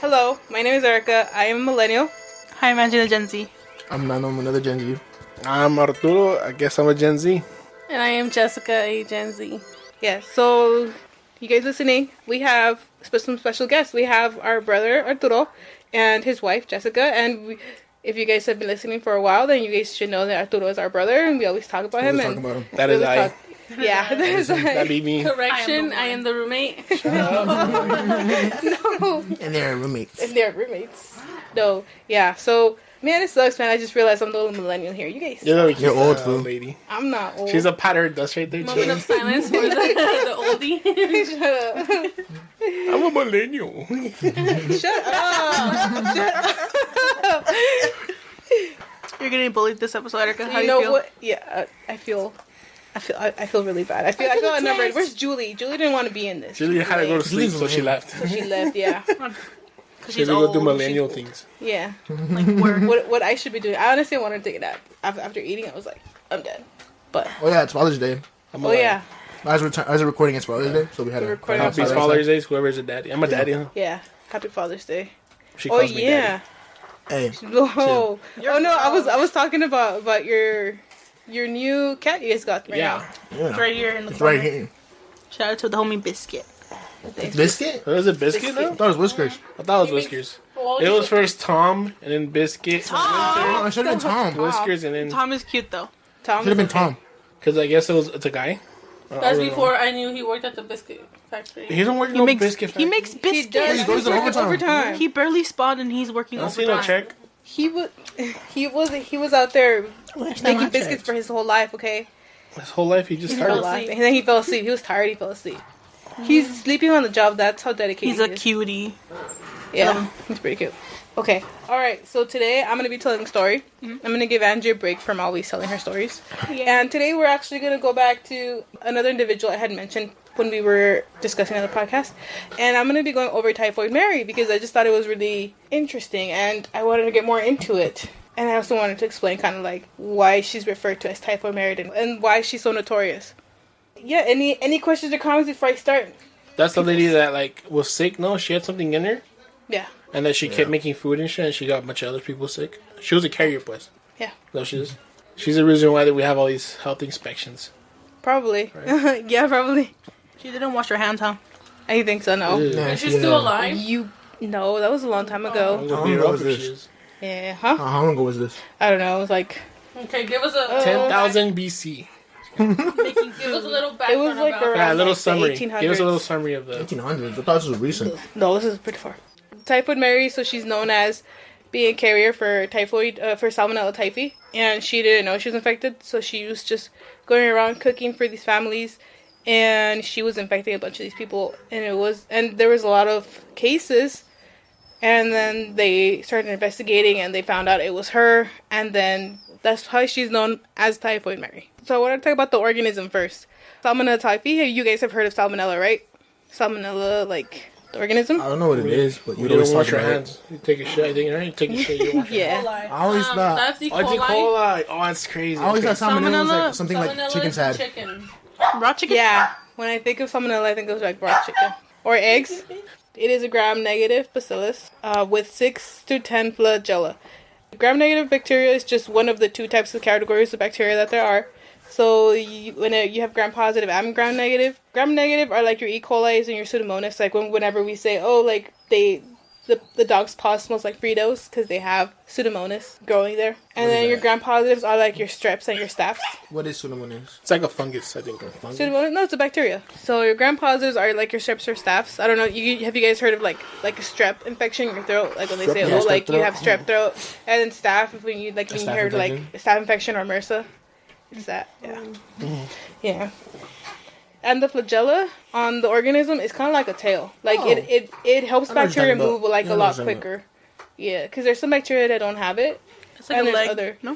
Hello, my name is Erica. I am a millennial. Hi, I'm Angela Gen Z. I'm Nano, I'm another Gen Z. I'm Arturo. I guess I'm a Gen Z. And I am Jessica, a Gen Z. Yeah, so you guys listening, we have some special guests. We have our brother Arturo and his wife Jessica. And if you guys have been listening for a while, then you guys should know that Arturo is our brother, and we always talk about him. That is I. Yeah, that is I. That'd be me. Correction, I am the roommate. No. And they're roommates. And they're roommates. No, yeah. So, man, it sucks, man. I just realized I'm the little millennial here. You guys. You're old, fool, lady. I'm not old. She's a pattern dust right there. Moment of silence for the oldie. Shut up. I'm a millennial. Shut up. Shut up. You're getting bullied this episode, Erica. How You do know you feel? what? Yeah, I feel really bad. I feel outnumbered. Where's Julie? Julie didn't want to be in this. Julie had to go to sleep, so she left. So she left. Yeah. She had to go do millennial things. Yeah. Like work. What I should be doing? I honestly wanted to take a nap. After eating, I was like, I'm dead. But Oh yeah, it's Father's Day. oh yeah, As we're recording, it's Father's Day, so we had We're a recording Happy Father's Day, whoever's a daddy. I'm a daddy, huh? yeah. Happy Father's Day. She Oh calls me yeah. Hey, Oh no, I was talking about your new cat you guys got right Yeah. yeah. It's right here in the It's corner. right here. Shout out to the homie Biscuit. Biscuit? Was it Biscuit, though? I thought it was Whiskers. I thought it was Whiskers. It was first Tom, and then Biscuit. Oh, it should have been Tom. Whiskers, and then... Tom is cute though. Tom. Should have been Tom. Because I guess it's a guy. That's before I knew he worked at the biscuit factory. He doesn't work He no makes biscuit he makes He biscuits. does. He's always He's on working overtime. He barely spawned and he's working I don't see overtime. no check. He was out there making biscuits for his whole life. Okay. His whole life, he just Whole started. life. And then he fell asleep. He was tired. He fell asleep. He's sleeping on the job. That's how dedicated He's a he is. cutie. Yeah, he's pretty cute. Okay, all right. So today I'm gonna be telling a story. I'm gonna give Angie a break from always telling her stories. And today we're actually gonna go back to another individual I had mentioned when we were discussing on the podcast. And I'm gonna be going over Typhoid Mary because I just thought it was really interesting and I wanted to get more into it. And I also wanted to explain kind of like why she's referred to as Typhoid Mary and why she's so notorious. Yeah. Any questions or comments before I start? That's the lady that, like, was sick, no? She had something in her? Yeah. And that she kept making food and shit, and she got a bunch of other people sick. She was a carrier, pues. Yeah. No, she's the reason why that we have all these health inspections. Probably. Right. Yeah, probably. She didn't wash her hands, huh? I think so. No. Yeah. Is she still alive? No, that was a long time I'm ago. gonna How beat her long up ago if was she this? is. Yeah, huh? How long ago was this? I don't know. It was like Okay, give us a 10,000 BC. Give us a little background. It was like about around- Yeah, a little like the summary. 1800s. Give us a little summary of the... 1800s. I thought this was recent. no. This is pretty far. Typhoid Mary. So she's known as being a carrier for typhoid, for Salmonella typhi, and she didn't know she was infected. So she was just going around cooking for these families, and she was infecting a bunch of these people. And there was a lot of cases. And then they started investigating, and they found out it was her. And then that's how she's known as Typhoid Mary. So I want to talk about the organism first. Salmonella typhi. You guys have heard of salmonella, right? Salmonella, like the organism. I don't know what it is, but You you don't always wash talk your about it. hands. You take a shit, I think, right? You take a shit, you wash your Yeah. Coli. I always thought- That's E. Oh, it's E. coli. coli. Oh, that's crazy. I always Okay. thought salmonella was Salmonella- like something like Salmonella chickens is had. chicken. Raw chicken? Yeah. When I think of salmonella, I think of like raw chicken or eggs. It is a gram-negative bacillus with 6 to 10 flagella. Gram-negative bacteria is just one of the two types of categories of bacteria that there are. So when you have gram-positive and gram-negative. Gram-negative are like your E. coli's and your Pseudomonas. Like whenever we say, oh, like the dog's paw smells like Fritos because they have Pseudomonas growing there. And What is then your that? gram-positives are like your streps and your staphs. What is Pseudomonas? It's like a fungus, I think. Or fungus. Pseudomonas? No, it's a bacteria. So your gram-positives are like your streps or staphs. I don't know. Have you guys heard of like a strep infection in your throat? Like when they say, Yeah, oh, like strep you throat. have strep throat, and then staph when you like when you staph heard like infection? a staph infection or MRSA. It's that. Yeah. Yeah. And the flagella on the organism is kind of like a tail. Like Oh. it helps I know what you're bacteria talking about. move like Yeah, I a know lot what you're talking quicker. Yeah, because there's some bacteria that don't have it. It's like And a there's leg. other- No?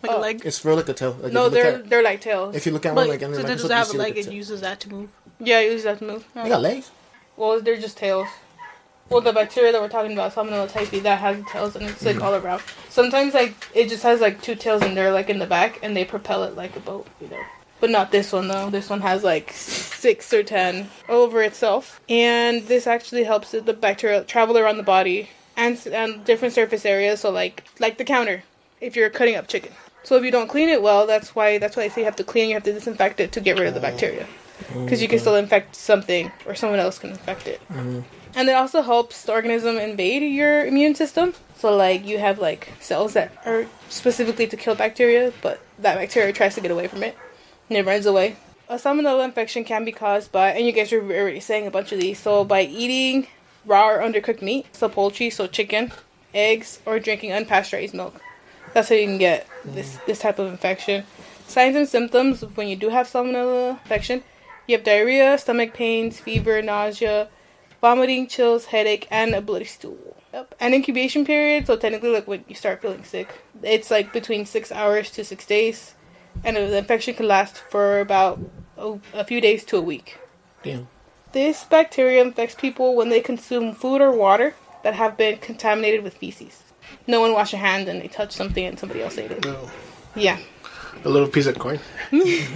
Like Oh. a leg. It's for like a tail. Like No, if you look they're like tails. if you look at But one like in the since it microscope, doesn't you have see a like leg, a it tail. uses that to move. Yeah, it uses that to move. They got legs. Well, they're just tails. Well, the bacteria that we're talking about, Salmonella typhi, that has tails and it's like all around. Sometimes like it just has like two tails and they're like in the back and they propel it like a boat, you know. but not this one though. This one has like 6 or 10 all over itself, and this actually helps the bacteria travel around the body and different surface areas. So like the counter, if you're cutting up chicken. So if you don't clean it well, that's why I say you have to clean. You have to disinfect it to get rid of the bacteria, because you can still infect something, or someone else can infect it. And it also helps the organism invade your immune system. So, like, you have, like, cells that are specifically to kill bacteria, but that bacteria tries to get away from it, and it runs away. A salmonella infection can be caused by, and you guys were already saying a bunch of these, so by eating raw or undercooked meat, so poultry, so chicken, eggs, or drinking unpasteurized milk. That's how you can get this type of infection. Signs and symptoms when you do have salmonella infection: you have diarrhea, stomach pains, fever, nausea, vomiting, chills, headache, and a bloody stool. Yep. And incubation period, so technically like when you start feeling sick, it's like between 6 hours to 6 days. And the infection can last for about a few days to a week. Damn. This bacteria infects people when they consume food or water that have been contaminated with feces. No one washed their hands and they touched something and somebody else ate it. No. Yeah. A little piece of corn. It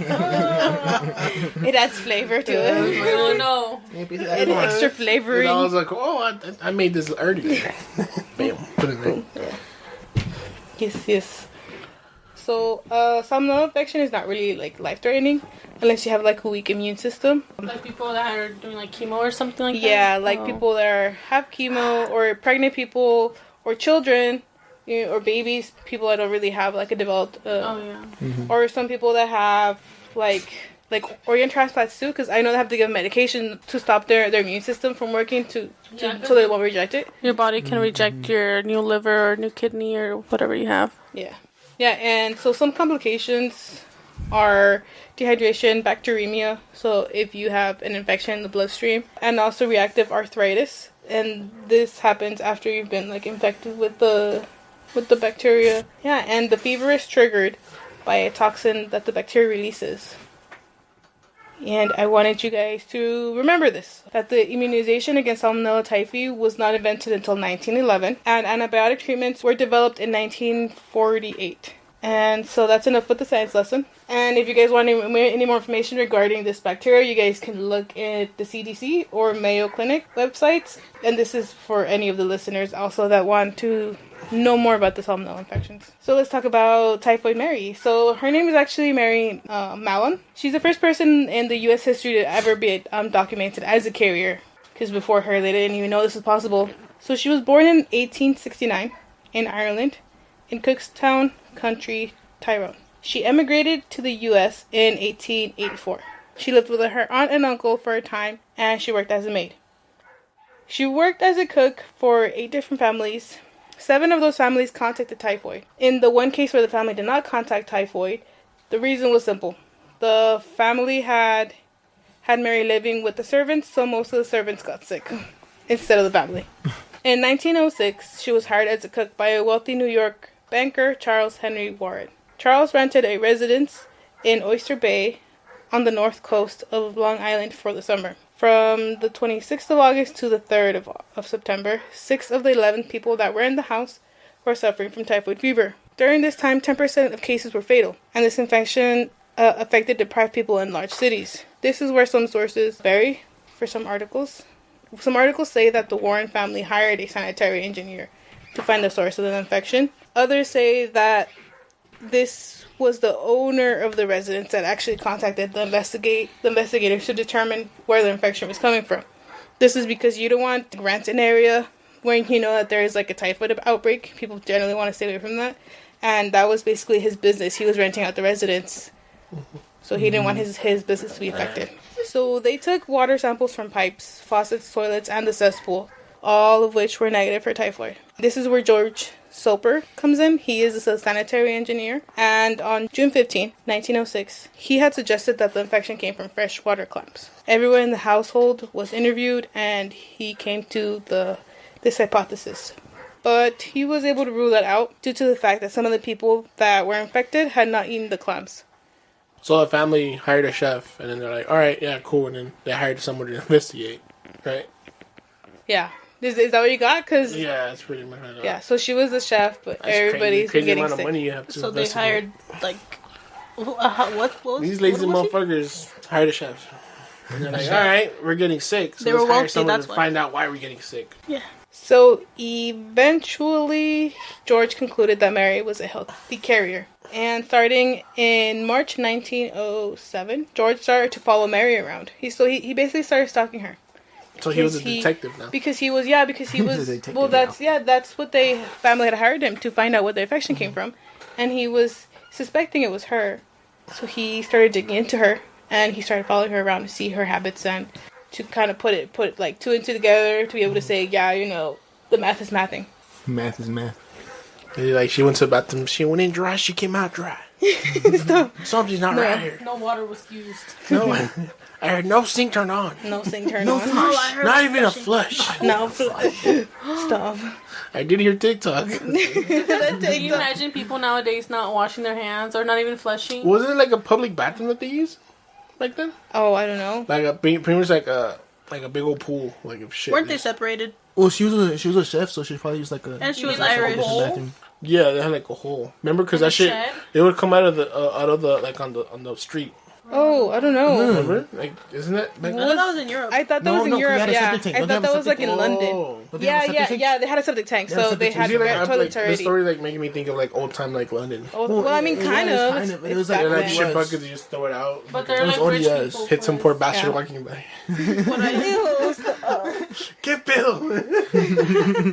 adds flavor to it. Oh no. It's extra flavoring. And I was like, oh, I made this earlier. Bam, put it in. Yeah. Yes. So, salmonella infection is not really like life-threatening unless you have like a weak immune system. Like people that are doing like chemo or something like that? Yeah, like people that have chemo, or pregnant people, or children, or babies, people that don't really have like a developed, or some people that have like organ transplants too, because I know they have to give medication to stop their immune system from working so they won't reject it. Your body can reject your new liver or new kidney or whatever you have. Yeah, and so some complications are dehydration, bacteremia, so if you have an infection in the bloodstream, and also reactive arthritis, and this happens after you've been like infected with the bacteria. Yeah, and the fever is triggered by a toxin that the bacteria releases. And I wanted you guys to remember this, that the immunization against Salmonella typhi was not invented until 1911, and antibiotic treatments were developed in 1948. And so that's enough with the science lesson. And if you guys want any more information regarding this bacteria, you guys can look at the CDC or Mayo Clinic websites. And this is for any of the listeners also that want to know more about the salmonella infections. So let's talk about Typhoid Mary. So her name is actually Mary Mallon. She's the first person in the U.S. history to ever be documented as a carrier, because before her they didn't even know this was possible. So she was born in 1869 in Ireland, in Cookstown, County Tyrone. She emigrated to the U.S. in 1884. She lived with her aunt and uncle for a time, and she worked as a maid. She worked as a cook for 8 different families. 7 of those families contacted typhoid. In the one case where the family did not contact typhoid, the reason was simple. The family had Mary living with the servants, so most of the servants got sick instead of the family. In 1906, she was hired as a cook by a wealthy New York banker, Charles Henry Warren. Charles rented a residence in Oyster Bay on the north coast of Long Island for the summer. From the 26th of August to the 3rd of September, 6 of the 11 people that were in the house were suffering from typhoid fever. During this time, 10% of cases were fatal, and this infection affected deprived people in large cities. This is where some sources vary for some articles. Some articles say that the Warren family hired a sanitary engineer to find the source of the infection. Others say that this was the owner of the residence that actually contacted the investigators to determine where the infection was coming from. This is because you don't want to rent an area where you know that there is like a typhoid outbreak. People generally want to stay away from that. And that was basically his business. He was renting out the residence. So he didn't want his business to be affected. So they took water samples from pipes, faucets, toilets, and the cesspool, all of which were negative for typhoid. This is where George Soper comes in. He is a sanitary engineer, and on June 15, 1906, he had suggested that the infection came from freshwater clams. Everyone in the household was interviewed, and he came to this hypothesis. But he was able to rule that out due to the fact that some of the people that were infected had not eaten the clams. So the family hired a chef, and then they're like, all right, yeah, cool, and then they hired someone to investigate, right? Yeah. Is that what you got? Cause yeah, that's pretty much what I got. Yeah, so she was the chef, but That's everybody's crazy getting amount sick. of money you have to So they investigate. hired like What was These lazy what was he? motherfuckers hired a chef. And they're like, all right, we're getting sick. So They let's were hire wealthy, someone that's to why. find out why we're getting sick. Yeah. So eventually, George concluded that Mary was a healthy carrier. And starting in March 1907, George started to follow Mary around. He basically started stalking her. So he was a Because detective now. Because he was He's a detective well, now. that's what they family had hired him to find out where the infection came from, and he was suspecting it was her. So he started digging into her, and he started following her around to see her habits and to kind of put like two and two together to be able to say, yeah, the math is mathing. Math is math. Like, she went to the bathroom. She went in dry. She came out dry. Something's not right here. No water was used. No, I heard no sink turned on. No thing turned on. I heard Not even a flush. No. Stop. I did hear TikTok. Can you imagine people nowadays not washing their hands or not even flushing? Wasn't it like a public bathroom that they used back then? Oh, I don't know. Like pretty much like a big old pool, like of shit. Weren't they separated? Well, she was a chef, so she probably used like a. And she was like a Irish. bowl? bathroom. Yeah, they had like a hole. Remember, because In that the shit, shed? it would come out of the like on the street. Oh, I don't know. Remember, like, isn't it? Like, I thought that was in Europe. I thought that was in No, we Europe. had a Yeah, septic tank. I Don't they thought have a that was like septic in tank? London. Don't they have a septic tank? Yeah. They had a septic tank, They had a so septic they tank. had You see, like, toilets the already. story like making me think of like old time like London. Oh, well, I mean, it kind was of. kind of, but it It's was like- And back like it shit was. buckets, you just throw it out. But It they're was like rich ODS. people. Hit some poor first. bastard Yeah. walking by. What I Get Bill.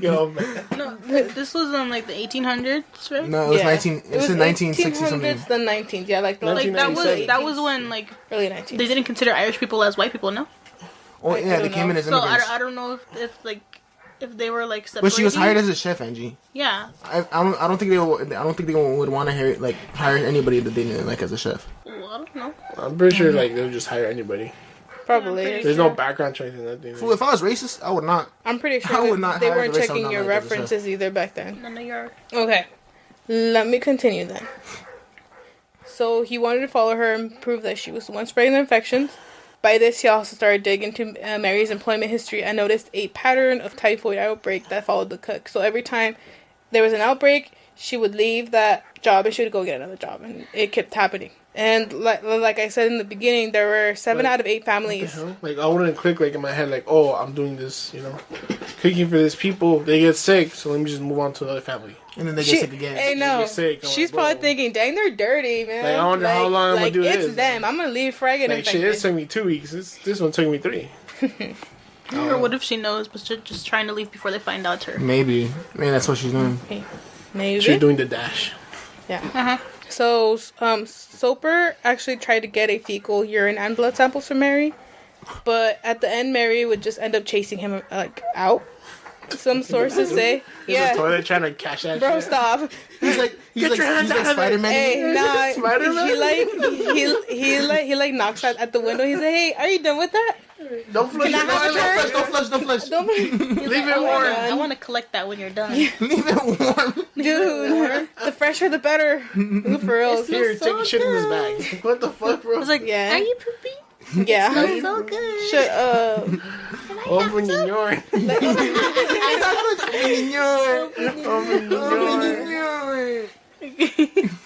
Yo, man. no, this was in like the 1800s, right? No, it was Yeah. 19. It was in 1960 something. 1800s, the 19th. Yeah, like the Like that was 1997. when like early 19th. they didn't consider Irish people as white people, no? Oh I yeah, they don't came in know. as So immigrants. I don't know if they were like separated. But she was hired as a chef, Angie. Yeah. I don't think they would want to hire anybody that they didn't like as a chef. Well, I don't know. I'm pretty sure like they'll just hire anybody. Probably. There's no background check or nothing. Fool, if I was racist, I would not. I'm pretty I sure would that not they hire weren't the race I would checking not your like as a chef. references either back then. None of your. Okay. Let me continue then. So he wanted to follow her and prove that she was the one spreading the infections. By this, he also started digging into Mary's employment history and noticed a pattern of typhoid outbreak that followed the cook. So every time there was an outbreak, she would leave that job and she would go get another job, and it kept happening. And like I said in the beginning, there were 7 Like, out of 8 families. Like, I wouldn't click like in my head like, oh, I'm doing this, cooking for this people. They get sick, so let me just move on to another family. And then they She, get sick again. hey, no. get sick, I'm She's like, probably bro. thinking, dang, they're dirty, man. Like, I wonder how long I'm gonna do it's this. them. I'm gonna leave before I get Like, shit, infected. it took me 2 weeks. This one took me 3. Or what if she knows, but she's just trying to leave before they find out her? Maybe. Man, that's what she's doing. Maybe. She's doing the dash. Yeah. Uh-huh. So, Soper actually tried to get a fecal, urine, and blood samples from Mary, but at the end, Mary would just end up chasing him out. Some sources say, The yeah, toilet trying to cash that bro, shit. stop. He's like Spider-Man. Hey, nah, Spider-Man? he like knocks at the window. He's like, hey, are you done with that? Don't flush Can I have a turn? Don't flush. Don't Leave it warm. I want to collect that when you're done. Leave it warm. dude. The fresher, the better. Ooh, for real. Here, so take shit in this bag. What the fuck, bro? I was like, Yeah. are you poopy? Yeah. Smells so good. Shut up. Open your door.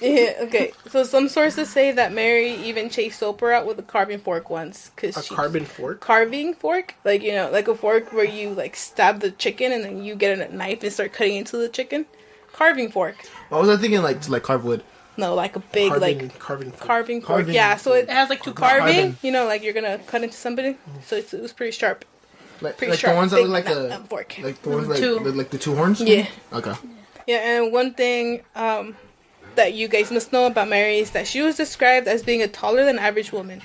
Yeah, okay, so some sources say that Mary even chased Soper out with a carving fork once, A carbon fork? carving fork, like like a fork where you like stab the chicken and then you get a knife and start cutting into the chicken. Carving fork, Why was I thinking to carve wood? no, like a big Carving fork. carving fork. Carving Yeah, so It has like two carving, like you're gonna cut into somebody, so it was pretty sharp. Like sharp, the ones that big look like fork. like the ones like Two. the 2 horns. Yeah. Okay. Yeah, and one thing that you guys must know about Mary is that she was described as being a taller than average woman,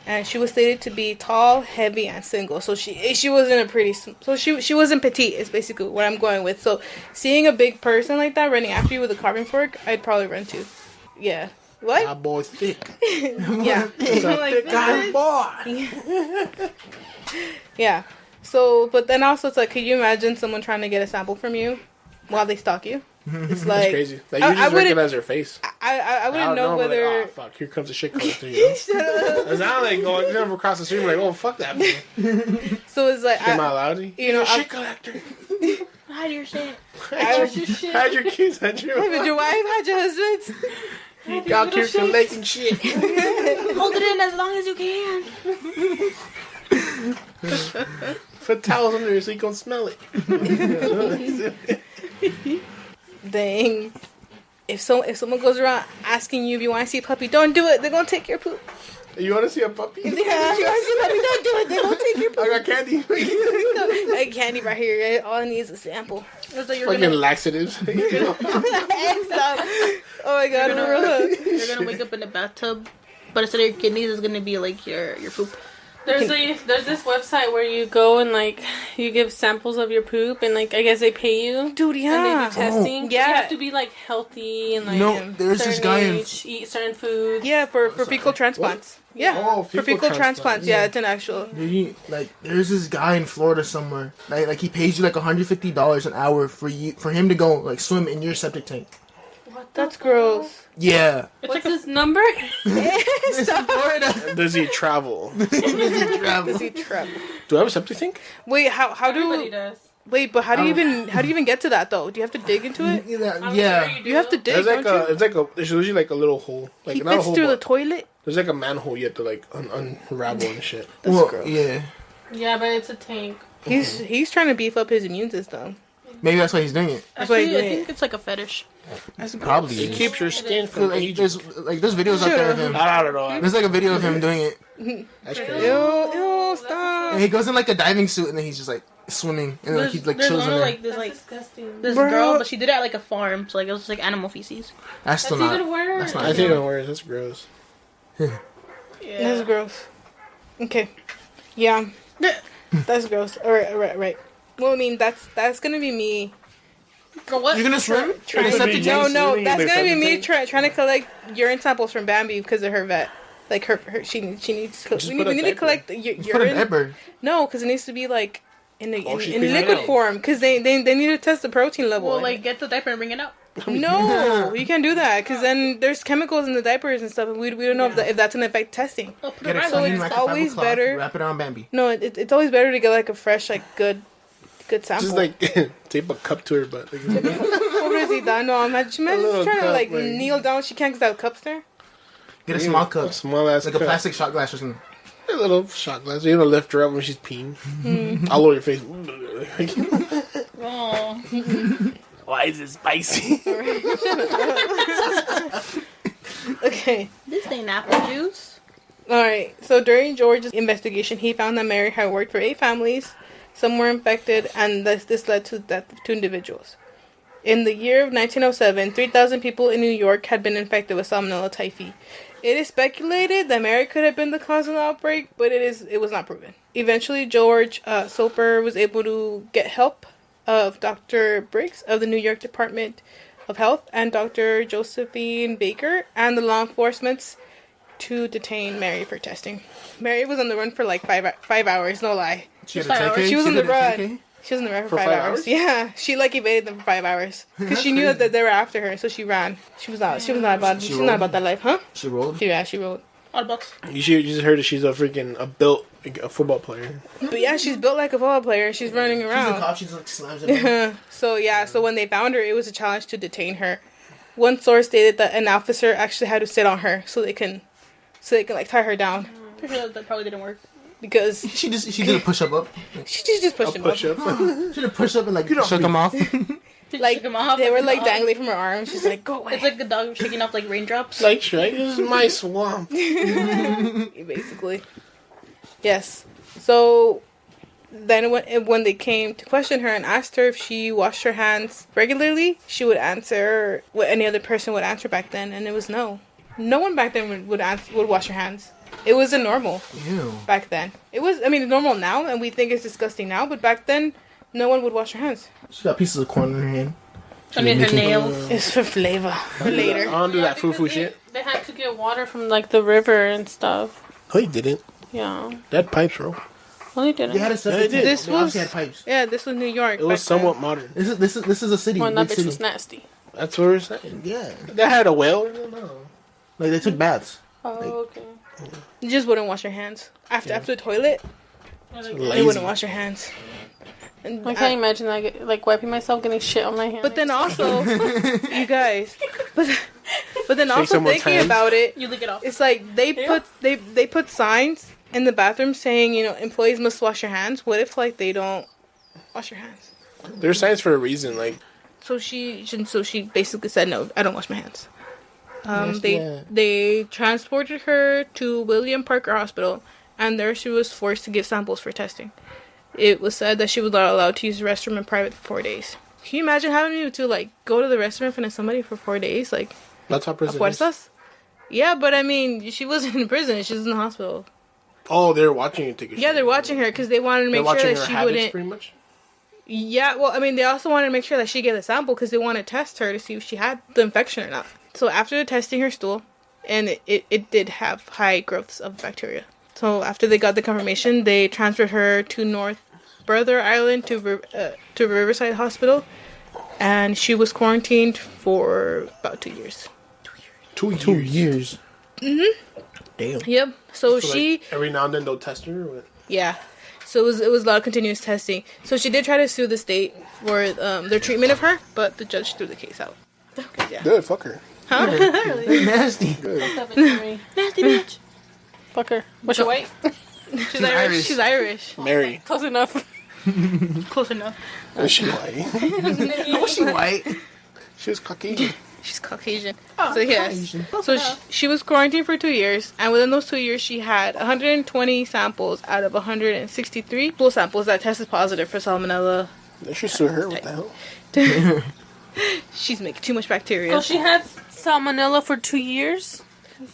and she was stated to be tall, heavy, and single. So she wasn't she wasn't petite. Is basically what I'm going with. So seeing a big person like that running after you with a carving fork, I'd probably run too. Yeah. What? That boy's thick. Yeah. It's a thick guy boy. Yeah. So, but then also it's like, could you imagine someone trying to get a sample from you while they stalk you? It's like That's crazy. Like, you I just wouldn't- recognize her face. I wouldn't know but whether. Like, oh, fuck, here comes a shit collector, you know? Shut up. It's not like going never across the street like, oh, fuck that man. So it's like Am I allowed to? you know, You're a shit collector. Hide your shit. Hide your keys at you. Had your wife, had your husband. Y'all keep collecting shit. Hold it in as long as you can. Put towels under so you can smell it. Dang. If someone goes around asking you if you want to see a puppy, don't do it. They're gonna take your poop. You want to see a puppy? Yeah, if you want to see a puppy, don't do it. They're gonna take your poop. I got candy. I got candy right here. All I need is a sample. Fucking laxatives. Oh my god, You're gonna wake up in a bathtub, but instead of your kidneys, it's gonna be like your poop. There's this website where you go and like you give samples of your poop and like I guess they pay you. Dude, And yeah. they do testing. yeah. You have to be like healthy and like there's this guy in eat certain foods. Yeah, for fecal transplants. Yeah, Oh, for fecal transplants. Yeah, it's an actual. there's this guy in Florida somewhere. Like he pays you like $150 an hour for him to go like swim in your septic tank. That's gross. Yeah. What's his number? Florida. Does he travel? Does he travel? Do I have a septic tank? Wait, how Everybody do? does. Wait, but how do you even get to that though? Do you have to dig into it? Yeah. You have to dig, There's like don't you? there's usually like a little hole. Like He not a fits hole, through the but toilet. there's like a manhole you have to like unravel and shit. Well, gross. yeah. Yeah, but it's a tank. He's trying to beef up his immune system. Maybe that's why he's doing it. That's why he's Actually, I doing think it's like a fetish. Probably. It keeps your skin So, from like, aging. there's videos out there of him. I don't know. There's like a video of him doing it. That's it. crazy. Ew, stop. And he goes in like a diving suit and then he's just like swimming and then he like There's chills in one there. like That's this disgusting. Bro. girl, but she did it at like a farm, so like it was just like animal feces. That's still That's not. even worse. That's not. I think it worse. That's gross. That's gross. Okay. Yeah. That's gross. Alright. Well, I mean, that's gonna be me. For what? You're gonna swim? Trying In a septic tank? no, swimming that's in a gonna be septic me tank? trying to collect urine samples from Bambi because of her vet. Like her she needs. Just We put a need to diaper. collect Put a urine. diaper. No, because it needs to be like in she's in peeing liquid it out. form because they need to test the protein level. Well, like get the diaper and bring it out. no, you can't do that because then there's chemicals in the diapers and stuff, and we don't know if that's gonna affect testing. Oh, put Get it a right So clean it's like always a cloth, better- Wrap it around Bambi. No, it's always better to get like a fresh, like good sample. Just like tape a cup to her butt. Like, Pobrecita, no, imagine little trying to cup, like like- kneel down. She can't because that cup's there. Get a small cup. Small ass Like a cup. plastic shot glass or something. A little shot glass. You're gonna lift her up when she's peeing. All over your face. Oh. Why is it spicy? Okay. This ain't apple juice. Alright, so during George's investigation, he found that Mary had worked for 8 families, some were infected, and this led to the death of 2 individuals. In the year of 1907, 3,000 people in New York had been infected with Salmonella typhi. It is speculated that Mary could have been the cause of the outbreak, but it was not proven. Eventually, George Soper was able to get help of Dr. Briggs of the New York Department of Health and Dr. Josephine Baker and the law enforcement to detain Mary for testing. Mary was on the run for like 5 hours, no lie. She had a 5 10K? She was on did the a run. 10K? She was in the run for For 5 5 hours. hours? Yeah, she like evaded them for 5 hours because she knew that they were after her, so she ran. She was not about that life, huh? She rolled. Yeah, she rode. All bucks. You just heard that she's a built a football player. But yeah, she's built like a football player. She's running She's a around. cop. She's like slams it. So when they found her, it was a challenge to detain her. One source stated that an officer actually had to sit on her so they can like tie her down Pretty sure that probably didn't work. because She did a push up. she just pushed him up. Push up. She did a push up and like shook him off. Like Shook him off, they were like, like dangling from her arms. She's like, go away. It's like a dog shaking off like raindrops. Like Shrek, this is my swamp. Basically. Yes. So then when they came to question her and asked her if she washed her hands regularly, she would answer what any other person would answer back then, and it was no. No one back then would wash her hands. It wasn't normal Ew. back then. It was, I mean, it's normal now, and we think it's disgusting now, but back then, no one would wash their hands. She got pieces of corn in her hand. I mean, her nails. It's for flavor. For later. I don't do that because foo-foo shit. They had to get water from like the river and stuff. No, he didn't. Yeah. That pipes, bro. Well, they didn't. They had a septic they tank. did. This They was- obviously had pipes. Yeah, this was New York. It was back then. somewhat modern. This is a city. Well, that big bitch was city. nasty. That's what we're saying. Yeah. That had a whale. No. Like they took baths. Oh, okay. You just wouldn't wash your hands. After the toilet, you Lazy. wouldn't wash your hands. And I can't imagine like wiping myself, getting shit on my hand. But then also, you guys, But then Shake also someone's thinking hands. about it, You lick it off. it's like they put signs in the bathroom saying, employees must wash your hands. What if like they don't wash your hands? There's signs for a reason. Like, So she basically said, no, I don't wash my hands. Yeah. They transported her to William Parker Hospital, and there she was forced to give samples for testing. It was said that she was not allowed to use the restroom in private for 4 days. Can you imagine having to like go to the restroom in front of somebody for 4 days? Like, that's how a prison is. fuerzas? Yeah, but I mean, she wasn't in prison. She was in the hospital. Oh, they're watching you take a shit. Yeah, they're watching her because they wanted to They're make sure watching that her she habits, wouldn't. pretty much. Yeah, well, I mean, they also wanted to make sure that she gave a sample because they want to test her to see if she had the infection or not. So after testing her stool, and it did have high growths of bacteria. So after they got the confirmation, they transferred her to North Brother Island to Riverside Hospital, and she was quarantined for about 2 years. 2 years. Damn. Yep. So So, she, like, every now and then they'll test her. Or what? yeah. So it was a lot of continuous testing. So she did try to sue the state for their treatment of her, but the judge threw the case out. Yeah. Good, fuck her. Nasty. Nasty bitch. Fuck her. Was she white? She's Irish. She's Irish. Mary. Close enough. Close enough. Is she white? Was she white? She was Caucasian. She's Caucasian. So yes. So she was quarantined for 2 years, and within those 2 years, she had 120 samples out of 163 stool samples that tested positive for salmonella. They should sue her. What the hell? She's making too much bacteria. So she had salmonella for 2 years?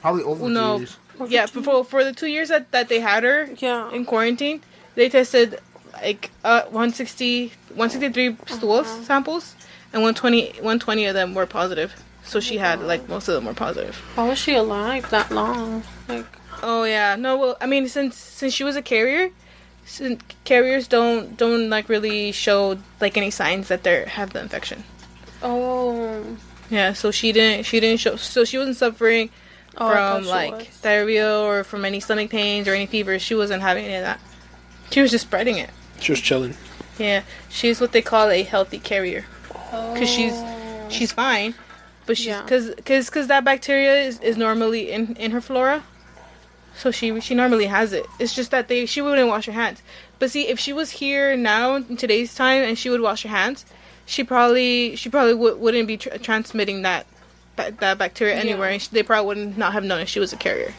Probably over No. 2 years. Yeah, for the 2 years that they had her Yeah. in quarantine, they tested like 163 stool samples, and 120 of them were positive. So she had like most of them were positive. How was she alive that long? Like, Oh yeah, no. Well, I mean, since she was a carrier, carriers don't like really show like any signs that they have the infection. oh. Yeah, so she didn't show. So she wasn't suffering Oh, I thought from she like was. diarrhea or from any stomach pains or any fevers. She wasn't having any of that. She was just spreading it. She was chilling. Yeah, she's what they call a healthy carrier because she's fine, but she's Yeah. because that bacteria is normally in her flora. So she normally has it. It's just that she wouldn't wash her hands. But see, if she was here now in today's time and she would wash her hands, she probably wouldn't be transmitting that bacteria anywhere, and they probably would not have known if she was a carrier.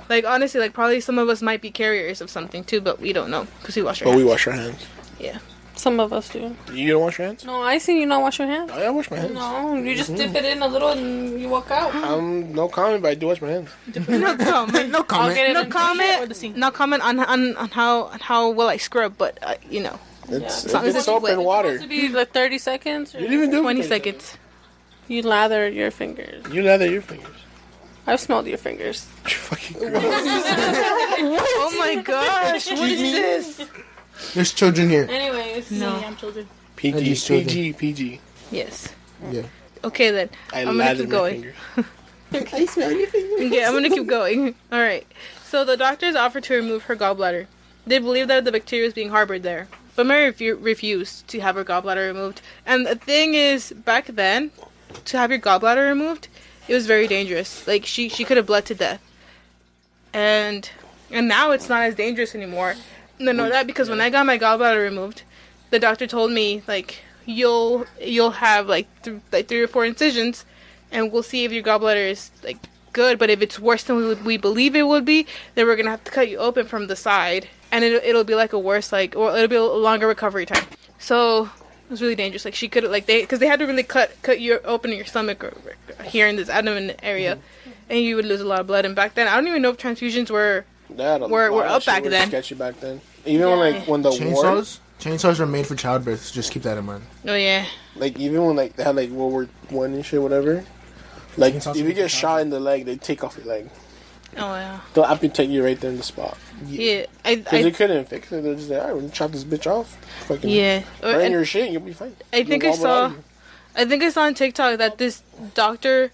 Like honestly, like probably some of us might be carriers of something too, but we don't know because we wash our But hands. we wash our hands. Yeah. Some of us do. You don't wash your hands? No, I see you not wash your hands. I wash my hands. No, you just dip it in a little and you walk out. No comment, but I do wash my hands. No comment. No comment. get it No in the toilet or the comment. sink. No comment on how well I scrub, but you know, It's, long as it's it's soap wet. and water. It's supposed to be like 30 seconds. Or You didn't even do 20 anything. seconds. you lather your fingers. You lather your fingers. I've smelled your fingers. You're fucking gross. Oh my gosh! What is this? There's children here. Anyways, No. Young children. PG, These children. PG. Yes. Yeah. Okay then. I I'm gonna lather keep my going. fingers. I smell your fingers. Yeah, I'm gonna keep going. All right. So the doctors offered to remove her gallbladder. They believed that the bacteria was being harbored there, but Mary refused to have her gallbladder removed. And the thing is, back then, to have your gallbladder removed, it was very dangerous. Like she could have bled to death. And now it's not as dangerous anymore. No, that because when I got my gallbladder removed, the doctor told me like you'll have like 3 or 4 incisions, and we'll see if your gallbladder is like good. But if it's worse than we believe it would be, then we're gonna have to cut you open from the side, and it'll be like a worse or it'll be a longer recovery time. So it was really dangerous. Like she could because they had to really cut you open in your stomach or here in this abdomen area, and you would lose a lot of blood. And back then, I don't even know if transfusions were. We're up back then. Sketchy back then. Even when the war, Chainsaws are made for childbirth. So just keep that in mind. Oh yeah. like even when like they had like World War I and shit, whatever. Like Chainsaws if you for get shot in the leg, they take off your leg. Oh yeah. They'll amputate you right there in the spot. Yeah. Because they couldn't fix it. They're just like, alright, we're gonna chop this bitch off. Fucking Yeah. burn And your shit, you'll be fine. I think You'll I wobble out saw. of you. I think I saw on TikTok that this doctor,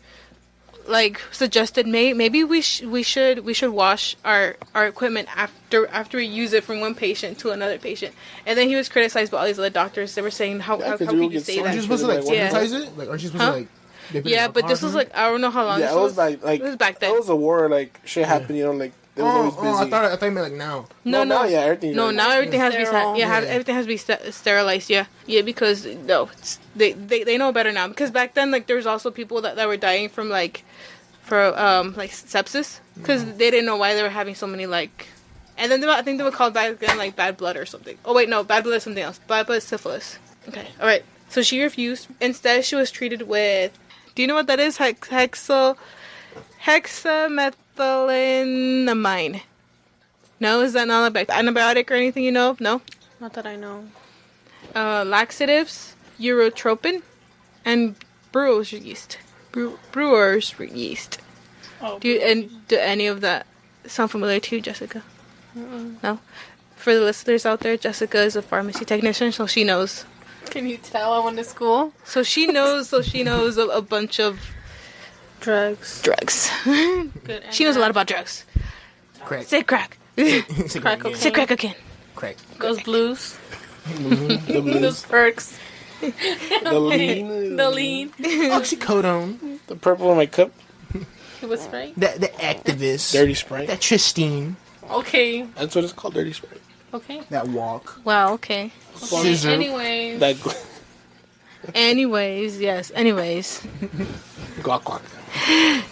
like, suggested maybe we should wash our equipment after we use it from one patient to another patient, and then he was criticized by all these other doctors. They were saying how Yeah, 'cause could you you get say so Aren't that? you supposed to like Yeah. sanitize it? Like, aren't you supposed Huh? to like? They put Yeah, in but this was alcohol? like, I don't know how long Yeah, this it was like it was back then. It was a war, like shit happened. You know, like they was always busy. I thought you meant like now. No, now, no. yeah, everything. No, now everything has to be Sterile. everything has to be sterilized. Yeah, yeah, because no, they know better now. Because back then, like, there was also people that were dying from like sepsis because they didn't know why they were having so many like. And then I think they were called back then like bad blood or something. Oh wait, no, bad blood is something else. Bad blood is syphilis. Okay, all right. So she refused. Instead, she was treated with. Do you know what that is? Hexamethylamine. No, is that not an antibiotic or anything? You know? No. Not that I know. Laxatives, urotropin, and brewer's yeast. Brewer's yeast. Oh, Do any of that sound familiar to you, Jessica? No. For the listeners out there, Jessica is a pharmacy technician, so she knows. can you tell I went to school? So she knows. A bunch of Drugs. drugs. Good. She knows a lot about drugs. Crack. Say crack. Crack cocaine. Say crack cocaine. Crack. Those blues. The blues, Those perks. the lean, The lean. Oxycodone. the purple in my cup, It was right. The activist. dirty Sprite. That Tristine. Okay. That's what it's called, dirty Sprite. Okay. That walk. Wow. Okay. Scissor. Anyway. That Anyways, yes. Anyways. guac guac.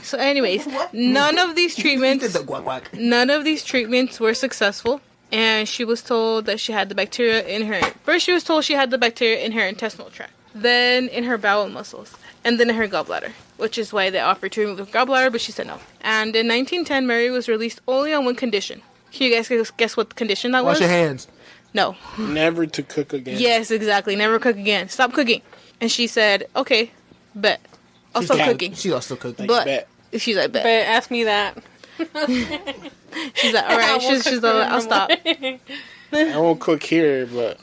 So, anyways, none of these treatments. The guac guac. None of these treatments were successful, and she was told that she had the bacteria in her. First, she was told she had the bacteria in her intestinal tract, then in her bowel muscles, and then in her gallbladder, which is why they offered to remove the gallbladder, but she said no. And in 1910, Mary was released only on one condition. Can you guys guess what condition that was? Wash your hands. No. Never to cook again. Yes, exactly. Never cook again. Stop cooking. And she said, "Okay, bet. I'll stop cooking." She's also cooking. But bet. she's like, But "Bet." ask me that. She's like, "All right." I won't She's cook like, for "I'll no stop." more. I won't cook here, but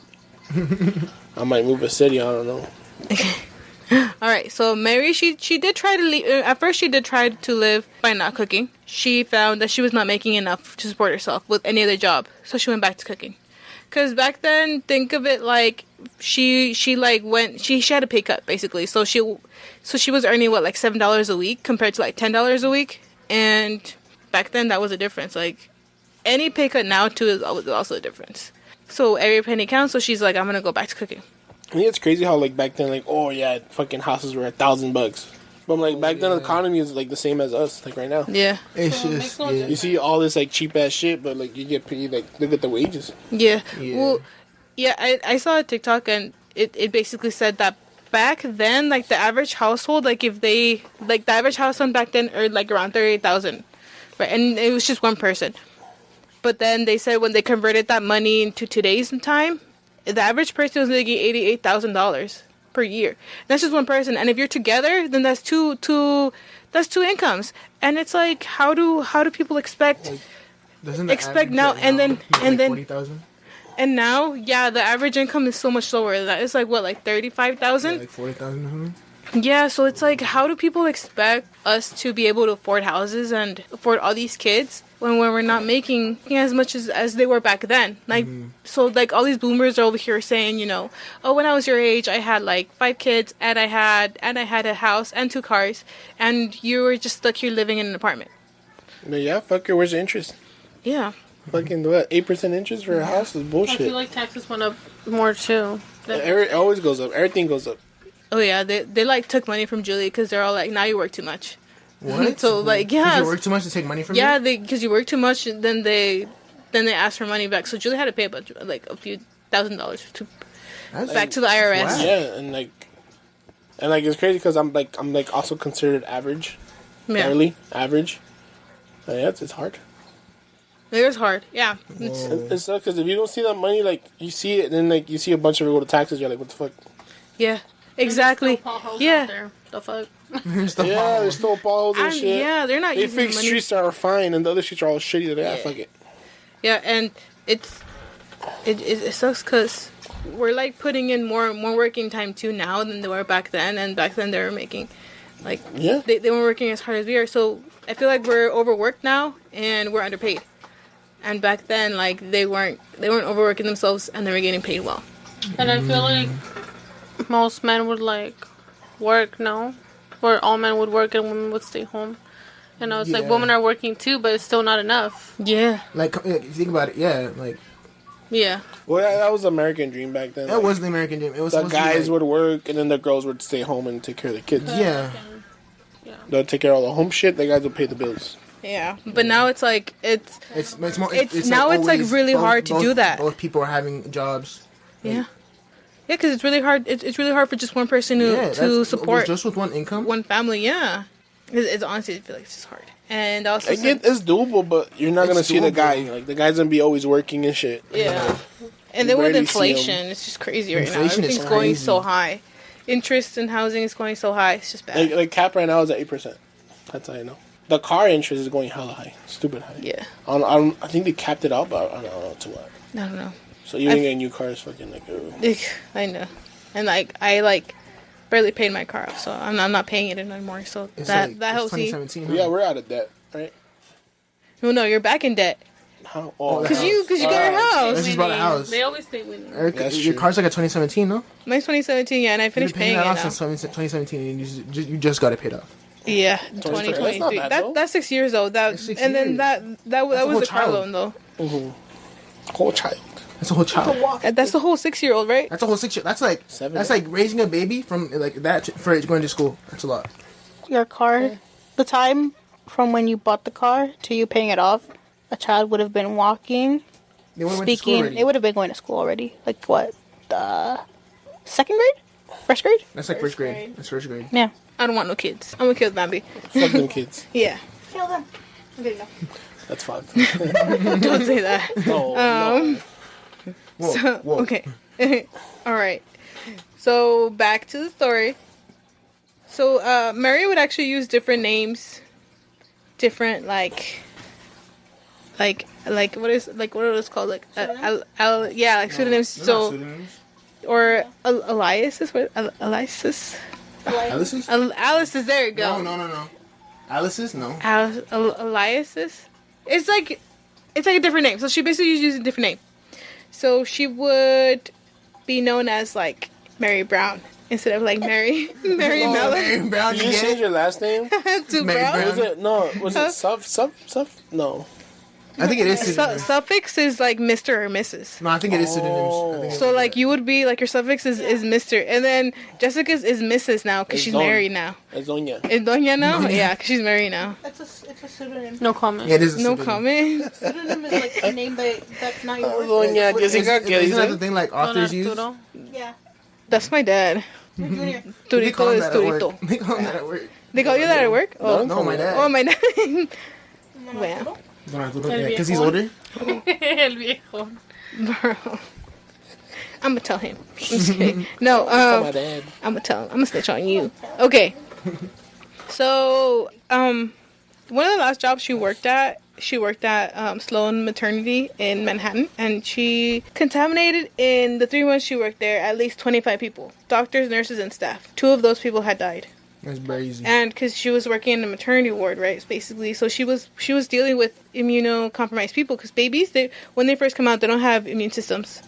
I might move a city. I don't know. All right, so Mary, she did try to leave. At first, she did try to live by not cooking. She found that she was not making enough to support herself with any other job, so she went back to cooking. Cause back then, think of it like she had a pay cut basically. So she was earning what, like $7 a week compared to like $10 a week, and back then that was a difference. Like any pay cut now too is also a difference. So every penny counts. So she's like, I'm gonna go back to cooking. I think it's crazy how like back then, like, oh yeah, fucking houses were $1,000. But I'm like, back then the economy is like the same as us, like right now. Yeah. It's So it just, makes no yeah. You see all this like cheap ass shit, but like you get paid, like look at the wages. Yeah. Yeah. Well, yeah, I saw a TikTok and it basically said that back then, like the average household, like if they, like the average household back then earned like around 38,000, right? And it was just one person. But then they said when they converted that money into today's time, the average person was making $88,000 per year. That's just one person. And if you're together, then that's two incomes. And it's like, how do people expect? Doesn't the expect average now right and then- be and then- 40,000? And now, yeah, the average income is so much lower. That is like what, like 35,000? Like 40,000 or something? Yeah, so it's like, how do people expect us to be able to afford houses and afford all these kids when we're not making as much as they were back then? Like, so like all these boomers are over here saying, you know, oh, when I was your age, I had like 5 kids and I had a house and 2 cars, and you were just stuck here living in an apartment. But yeah, fucker, where's the interest? Yeah. Fucking what? 8% interest for a house is I bullshit. feel like taxes went up more too. It always goes up. Everything goes up. Oh yeah, they like took money from Julie because they're all like, now you work too much. What? So like, 'Cause yeah, you work too much to take money from yeah, you? because you work too much, and then they asked for money back. So Julie had to pay a bunch, like a few $1,000s to That's- back to the IRS. Wow. Yeah, and like it's crazy because I'm like also considered average, Yeah, barely average. Yeah, it's hard. it was hard. Yeah, it's, It sucks because if you don't see that money, like you see it, and then like you see a bunch of it go to taxes, you're like, what the fuck? yeah, exactly. Yeah, The fuck. There's the Yeah, bomb. there's still potholes and and shit. yeah, they're not They using fix the money. streets that are fine, and the other streets are all shitty. That Yeah. fuck it. Yeah, and it sucks because we're like putting in more working time too now than they were back then, and back then they were making like Yeah. they weren't working as hard as we are. So I feel like we're overworked now and we're underpaid. And back then, like they weren't overworking themselves and they were getting paid well. And I feel like most men would like work, no? where all men would work and women would stay home. You know, it's like Yeah. women are working too, but it's still not enough. Yeah. Like, if you think about it, yeah, like Yeah. Well, that was the American dream back then. that was the American dream. It was the supposed to be, guys like, would work, and then the girls would stay home and take care of the kids. Yeah, They'll take care of all the home shit. The guys would pay the bills. Yeah. But now it's like it's it's more. It's now it's, like, always really hard to do that. Both people are having jobs. yeah. Yeah, because it's really hard. It's really hard for just one person to support just with one income. one family. Yeah, it's honestly I feel like it's just hard. And also, I get it's doable, but you're not gonna It's see the doable. guy. Like the guy's gonna be always working and shit. yeah. And You then with barely see 'em. inflation, it's just crazy right now. Inflation is Everything's going crazy. so high. Interest in housing is going so high. It's just bad. Like cap right now is at 8%. That's how I know. The car interest is going hella high, stupid high. Yeah, I think they capped it out, but I don't know to what. I don't know. So you didn't get a new car is fucking like. I know, and like I barely paid my car off, so I'm not paying it anymore. So It's that like, that it's helps me. 2017. Yeah, we're out of debt, right? No, you're back in debt How? Because because you got your house. Let's just bought a house. They always stay winning. Eric, That's your true. car's like a 2017, no? Mine's 2017, yeah, and I You've finished been paying paying that it off now. since 2017, and you just got it paid off. Yeah, 23. 2023. That's not bad, though. That's 6 years though. That That's 6 and then years. that a was whole the car child. loan though. Whole child. That's a whole child. And that's the whole 6-year-old, right? That's a whole 6 years. That's like 7. that's like raising a baby from like that for it going to school. That's a lot. Your car, the time from when you bought the car to you paying it off, a child would have been walking, They would've went to school speaking. already. They would have been going to school already. Like what? The second grade? First grade? That's like first grade. That's first grade. Yeah. I don't want no kids. I'm gonna kill Bambi. Fuck them kids. Yeah, Kill them. That's fucked. don't say that. No. Whoa, So, whoa. okay. All right. So back to the story. So Mary would actually use different names, different like what is it called like yeah, like pseudonyms. So or Elias, what Elias? Alice's? Alice is there. You go. No. Alice's? No. Elias's. It's like a different name. So she basically used a different name. So she would be known as like Mary Brown instead of like Mary Miller. Mary Brown, Did you you get change it? your last name? To Mary Brown. Brown. Was it no? Was it Suff? No. I think it is pseudonyms. Suffix is like Mr. or Mrs. No, I think it is pseudonyms. I think So like you would be like your suffix is Mr. And then Jessica's is Mrs. now because It's she's Don. married now. It's Doña. Is Doña now? Doña. Yeah, because she's married now. It's a pseudonym. No comment. Yeah, it is a No pseudonym. comment. Pseudonym is like a name that's not yours. Doña Jessica, ¿qué Isn't that the dice? thing like authors use? Arturo. Yeah. That's my dad. Junior. They call Turito him is that at work. Turito. They call him that at work. They call you that at work? No, Oh, No, my dad. oh my dad. Well, Because he's older. El viejo. bro. I'm gonna tell him. I'm just kidding. No, Oh, my dad. I'm gonna tell him. I'm gonna snitch on you. Okay. So, one of the last jobs she worked at Sloan Maternity in Manhattan, and she contaminated in the 3 months she worked there at least 25 people, doctors, nurses, and staff. 2 of those people had died, That's crazy. and because she was working in the maternity ward, right? Basically, so she was dealing with immunocompromised people because babies, when they first come out, they don't have immune systems.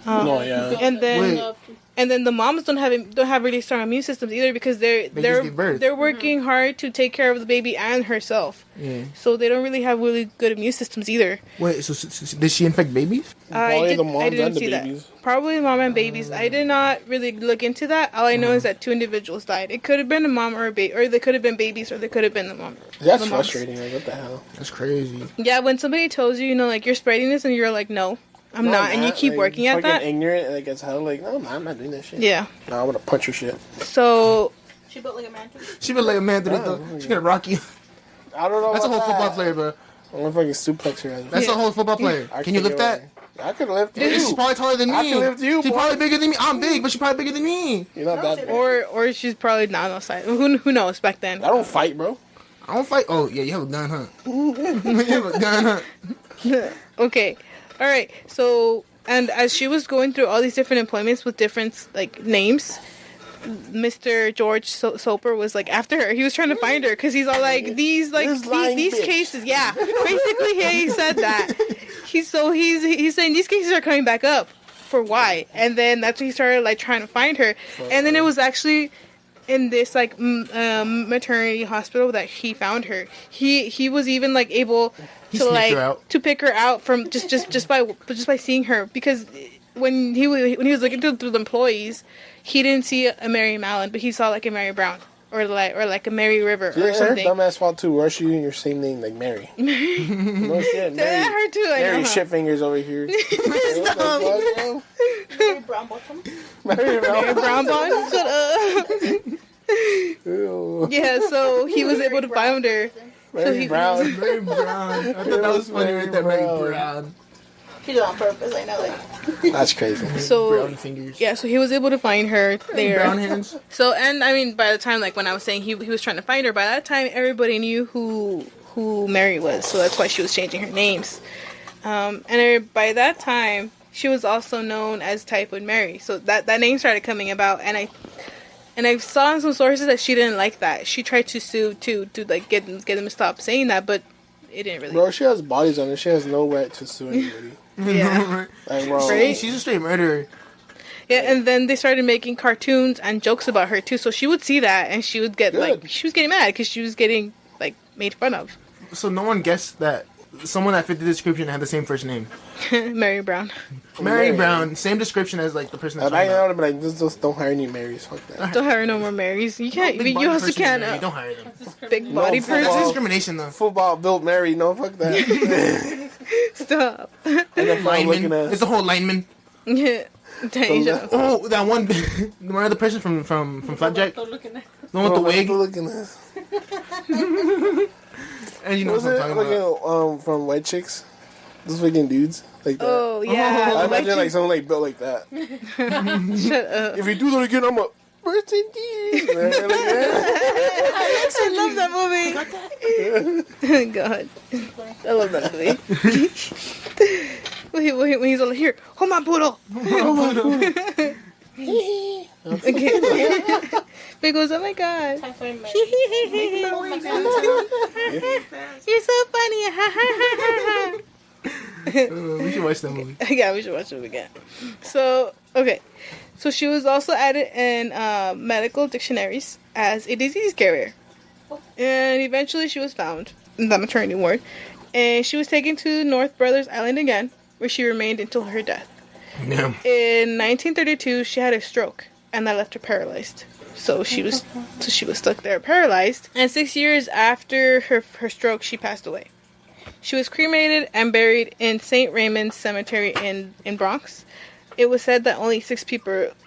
No, yeah. And then Wait. and then the moms don't have really strong immune systems either because just give birth. they're working hard to take care of the baby and herself. Yeah. So they don't really have really good immune systems either. Wait, so did she infect babies? Probably the moms didn't and the see babies. that. Probably mom and babies. I did not really look into that. All I know is that 2 individuals died. It could have been a mom or a baby, or they could have been babies, or they could have been the mom. That's the moms. frustrating. Like, what the hell? That's crazy. Yeah, when somebody tells you, like you're spreading this, and you're like, no, I'm not, and you keep like, working at fucking that. ignorant, like, as hell. Like, no, I'm not doing that shit. Yeah. No, I'm gonna punch your shit. So She built like a mansion. She been like a man through Oh, She gonna rock you. I don't know. That's a about whole football that. player, bro. I'm gonna fucking suplex your ass. That's a whole football player. I Can you lift that? I could lift She's you. probably taller than me. I can lift you, She's boy. probably bigger than me. I'm big, but she's probably bigger than me. You're not that big. or she's probably not outside. Who knows back then? I don't fight, bro. I don't fight. Oh yeah, you have a gun, huh? You have a gun, huh? Okay. All right. So, and as she was going through all these different employments with different like names, Mr. George Soper was like after her. He was trying to find her because he's all like these This lying these bitch. cases. Yeah, basically he said that. He's saying these cases are coming back up for why, and then that's when he started like trying to find her, and then it was actually in this like maternity hospital that he found her. He was even like able He to sniffed her like out. to pick her out from just by seeing her, because when he was looking through the employees, he didn't see a Mary Mallon, but he saw like a Mary Brown or like a Mary River Yeah, or her something. dumbass fault too. Why is she using your same name like Mary? No shit, Mary. Yeah, her too. I Mary know. shit fingers over here. Stop. Mary Brown Bottom. Mary Mary Brown bond. Shut up. Ew. Yeah, so he was able to find her. Mary he- Brown. Mary Brown. I thought that was funny right there, Mary Brown. She did it on purpose. I know it. That's crazy. So Brown fingers. yeah, so he was able to find her there. Brown hands. So, and I mean, by the time, like when I was saying he was trying to find her, by that time everybody knew who Mary was. So that's why she was changing her names. By that time, she was also known as Typhoid Mary. So that name started coming about, and I saw in some sources that she didn't like that. She tried to sue to like get them to stop saying that, but it didn't really. Bro, she has bodies on her. She has no right to sue anybody. Yeah. Like, bro. Right? She's a straight murderer. Yeah, and then they started making cartoons and jokes about her too. So she would see that, and she would get Good. she was getting mad because she was getting like made fun of. So no one guessed that someone that fit the description had the same first name. Mary Brown. Mary Brown, same description as like the person that's I talking about. would have been like, just don't hire any Marys. Fuck that. Don't hire no more Marys. You can't. Big You body also person, can't. Mary, don't hire them. Big body No, That's person. discrimination though. Football built Mary. No, fuck that. Stop. And the Lineman. looking It's the whole lineman. Yeah. Deja. Oh, that one. One other person from Flapjack. The one with the wig. Looking at. And you know Was what it I'm talking about. looking from White Chicks? Those fucking dudes like that. Oh yeah. I the white imagine like someone like built like that. chick- Shut up. If you do that again, I'm a person tears. I love that movie. God, I love that movie. when he's all like, here, hold my poodle. Okay. He goes, oh my god. Typhoid Mary. You're so funny. We should watch that movie. Yeah, we should watch it again. So, okay. So she was also added in medical dictionaries as a disease carrier. And eventually she was found in the maternity ward. And she was taken to North Brothers Island again, where she remained until her death. Yeah. In 1932, she had a stroke, and that left her paralyzed. So she was stuck there paralyzed. And 6 years after her stroke, she passed away. She was cremated and buried in St. Raymond's Cemetery in Bronx. It was said that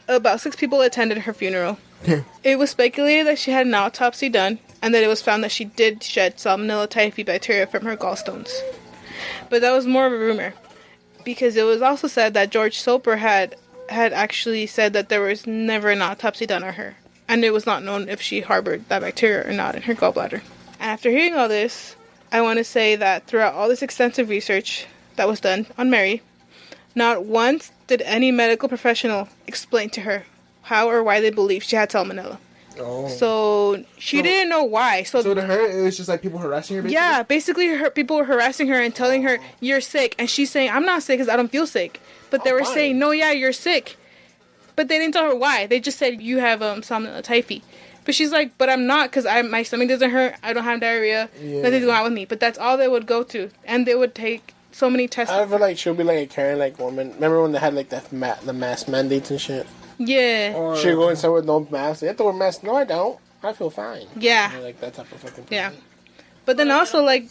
about six people attended her funeral. Yeah. It was speculated that she had an autopsy done, and that it was found that she did shed Salmonella typhi bacteria from her gallstones. But that was more of a rumor, because it was also said that George Soper had actually said that there was never an autopsy done on her, and it was not known if she harbored that bacteria or not in her gallbladder. And after hearing all this, I want to say that throughout all this extensive research that was done on Mary, not once did any medical professional explain to her how or why they believed she had salmonella. Oh. So she didn't know why. So to her, it was just like people harassing her. Basically? Yeah, basically people were harassing her and telling her, you're sick. And she's saying, I'm not sick because I don't feel sick. But they were fine. saying, no, yeah, you're sick. But they didn't tell her why. They just said, you have Salmonella typhi. But she's like, but I'm not, because my stomach doesn't hurt. I don't have diarrhea. Yeah. Nothing's going on with me. But that's all they would go to. And they would take so many tests. I feel like she'll be like a Karen like woman. Remember when they had like the mask mandates and shit? Yeah. Or, She'll go in somewhere with no mask. You have to wear a mask. No, I don't. I feel fine. Yeah. You know, like that type of fucking. Yeah. But then also, like,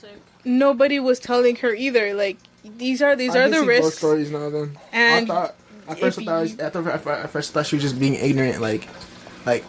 nobody was telling her either. Like, these are I the can see both risks. stories now. Then And at first I thought she was just being ignorant. Like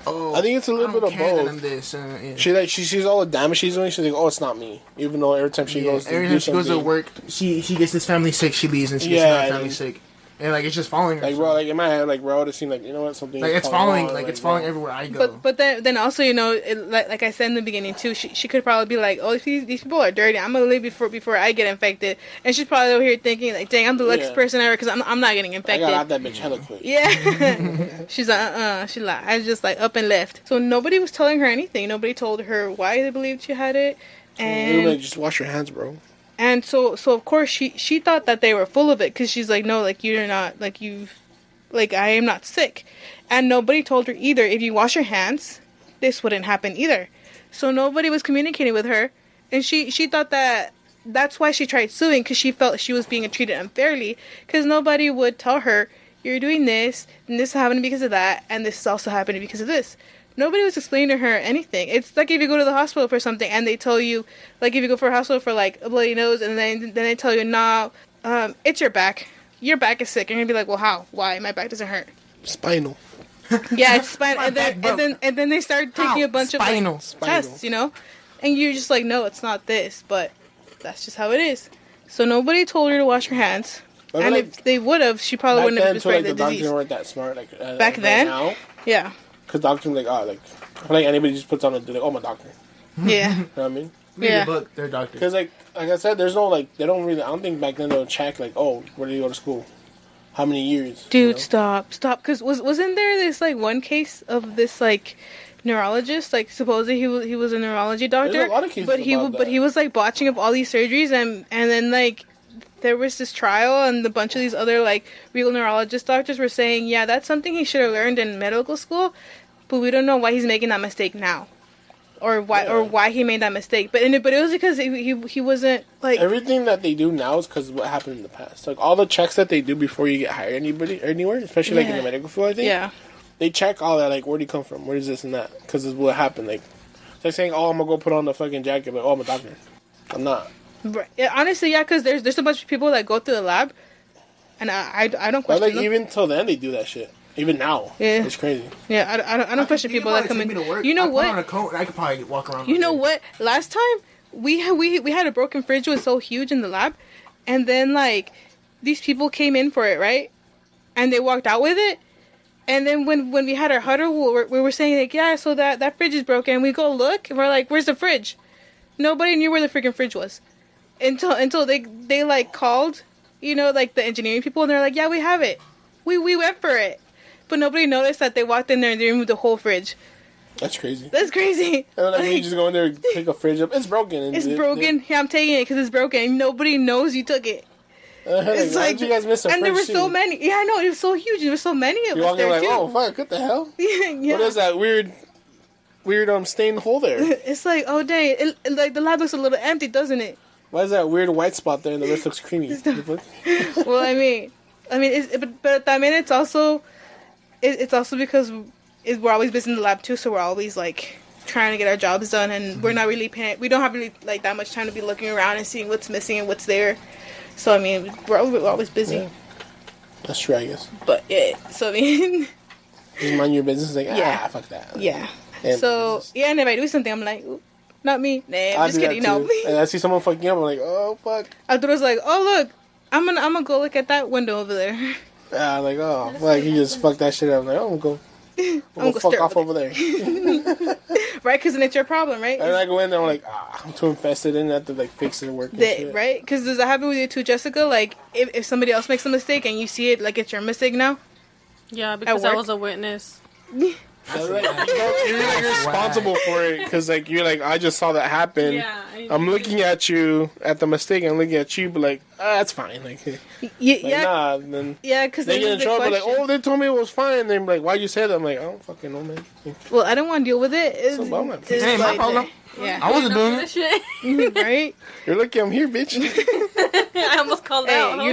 oh. I think it's a little I bit don't of care that both. I'm this. Yeah. She sees all the damage she's doing. She's like, oh, it's not me. Even though every time she Yeah, goes, to every do time she goes to something- work, she gets this family sick. She leaves and she gets Yeah, another family and- sick, and like it's just following her. Like, so- bro, like in my head, like, bro, it seemed like, you know what, something. like is it's following, wrong, like it's following bro. everywhere I go. But then also, you know, like I said in the beginning too, she could probably be like, oh, these people are dirty. I'm gonna leave before I get infected. And she's probably over here thinking like, dang, I'm the luckiest Yeah. person ever because I'm not getting I infected. got out that bitch hella quick. Yeah. She's like, she lied. I just like up and left. So nobody was telling her anything. Nobody told her why they believed she had it. You like, And just wash your hands, bro. and so of course she thought that they were full of it because she's like, no, like you're not, like I am not sick. And nobody told her either, if you wash your hands, this wouldn't happen either. So nobody was communicating with her, and she thought that that's why she tried suing, because she felt she was being treated unfairly, because nobody would tell her, you're doing this, and this happened because of that, and this is also happening because of this. Nobody was explaining to her anything. It's like if you go to the hospital for something, and they tell you, like if you go for a hospital for like a bloody nose, and then they tell you, nah, it's your back. Your back is sick. You're gonna be like, well, how? Why? My back doesn't hurt. Spinal. Yeah, it's spinal. My back broke. And then they start taking a bunch of like, Spinal. tests, you know, and you're just like, no, it's not this, but that's just how it is. So nobody told her to wash her hands, But and like, if they would have, she probably wouldn't have been so, like, spread the the disease. doctors weren't that smart. Like Back then? now, Yeah, because doctors like, oh, like I feel like anybody just puts on a like, oh, my doctor. yeah, You know what I mean? Read Yeah. the book, their doctor. Because like I said, there's no like they don't really. I don't think back then they would check like, oh, where did you go to school? How many years? dude, you know? stop. Because wasn't there this like one case of this like neurologist, like supposedly he was a neurology doctor, There's a lot of cases but about that. he was like botching up all these surgeries, and then like there was this trial, and a bunch of these other like real neurologist doctors were saying, yeah, that's something he should have learned in medical school, but we don't know why he's making that mistake now, or why he made that mistake. But it was because he wasn't like Everything that they do now is because of what happened in the past. Like all the checks that they do before you get hired anywhere, especially like in Yeah. the medical field, I think. yeah. They check all that, like, where do you come from? Where is this and that? Because it's what happened. Like, it's like saying, oh, I'm going to go put on the fucking jacket. But, oh, I'm a doctor. I'm not. Right. Yeah, honestly, yeah, because there's a bunch of people that go through the lab, and I don't But, question like, them. even till then, they do that shit. Even now. Yeah. It's crazy. Yeah, I don't question people that come in. You know I put on a what? coat, I could probably walk around. You know like what? Last time we had a broken fridge. It was so huge in the lab, and then like these people came in for it, right? And they walked out with it. And then when we had our huddle, we were saying like, yeah, so that fridge is broken. We go look, and we're like, where's the fridge? Nobody knew where the freaking fridge was until they like called, you know, like the engineering people, and they're like, yeah, we have it. We went for it, but nobody noticed that they walked in there and they removed the whole fridge. That's crazy. That's crazy. And then, like, when you just go in there and pick a fridge up, it's broken. And It's broken. Yeah, I'm taking it because it's broken. Nobody knows you took it. It's why like, did you guys miss a and there were fridge, so too? many. Yeah, I know, it was so huge. There were so many of You us walk in there like, too. oh, fuck, what the hell? yeah. What is that weird stained hole there? It's like, oh dang, like the lab looks a little empty, doesn't it? Why is that weird white spot there and the rest looks creamy? Well, I mean, but I mean, it's also because we're always busy in the lab too, so we're always like trying to get our jobs done, and we're not really we don't have really like that much time to be looking around and seeing what's missing and what's there. So I mean, we're always busy. Yeah. That's true, I guess. But yeah, so I mean, Just mind your business. Like, Yeah. fuck that. yeah. And So yeah, and if I do something, I'm like, "Oop, not me. Nah, I I'm just do that kidding. No. too. And I see someone fucking up, I'm like, oh, fuck. Arturo's like, oh look, I'm gonna go look at that window over there. Yeah, like, oh, fuck, you just fucked that shit up. I'm like, oh, I'm gonna I'm go gonna fuck stare off over over there. Right? Because then it's your problem, right? And I go in there, I'm like, I'm too infested in that to, like, fix it and work and shit. Right? Because does that happen with you too, Jessica? Like, if somebody else makes a mistake and you see it, like it's your mistake now? Yeah, because I work? was a witness. So, like, you're like responsible for it because, like, you're like, I just saw that happen. Yeah. I'm looking at you at the mistake. I'm looking at you, but like, that's fine. Like, Yeah, nah. And then yeah. Because they get in trouble. Like, oh, they told me it was fine. They're like, why'd you say that? I'm like, I don't fucking know, man. well, I don't want to deal with it. It's, So bummer. it's It ain't my like- problem. Yeah, I wasn't doing This it. shit. right. You're lucky I'm here, bitch. I almost called out. Hey,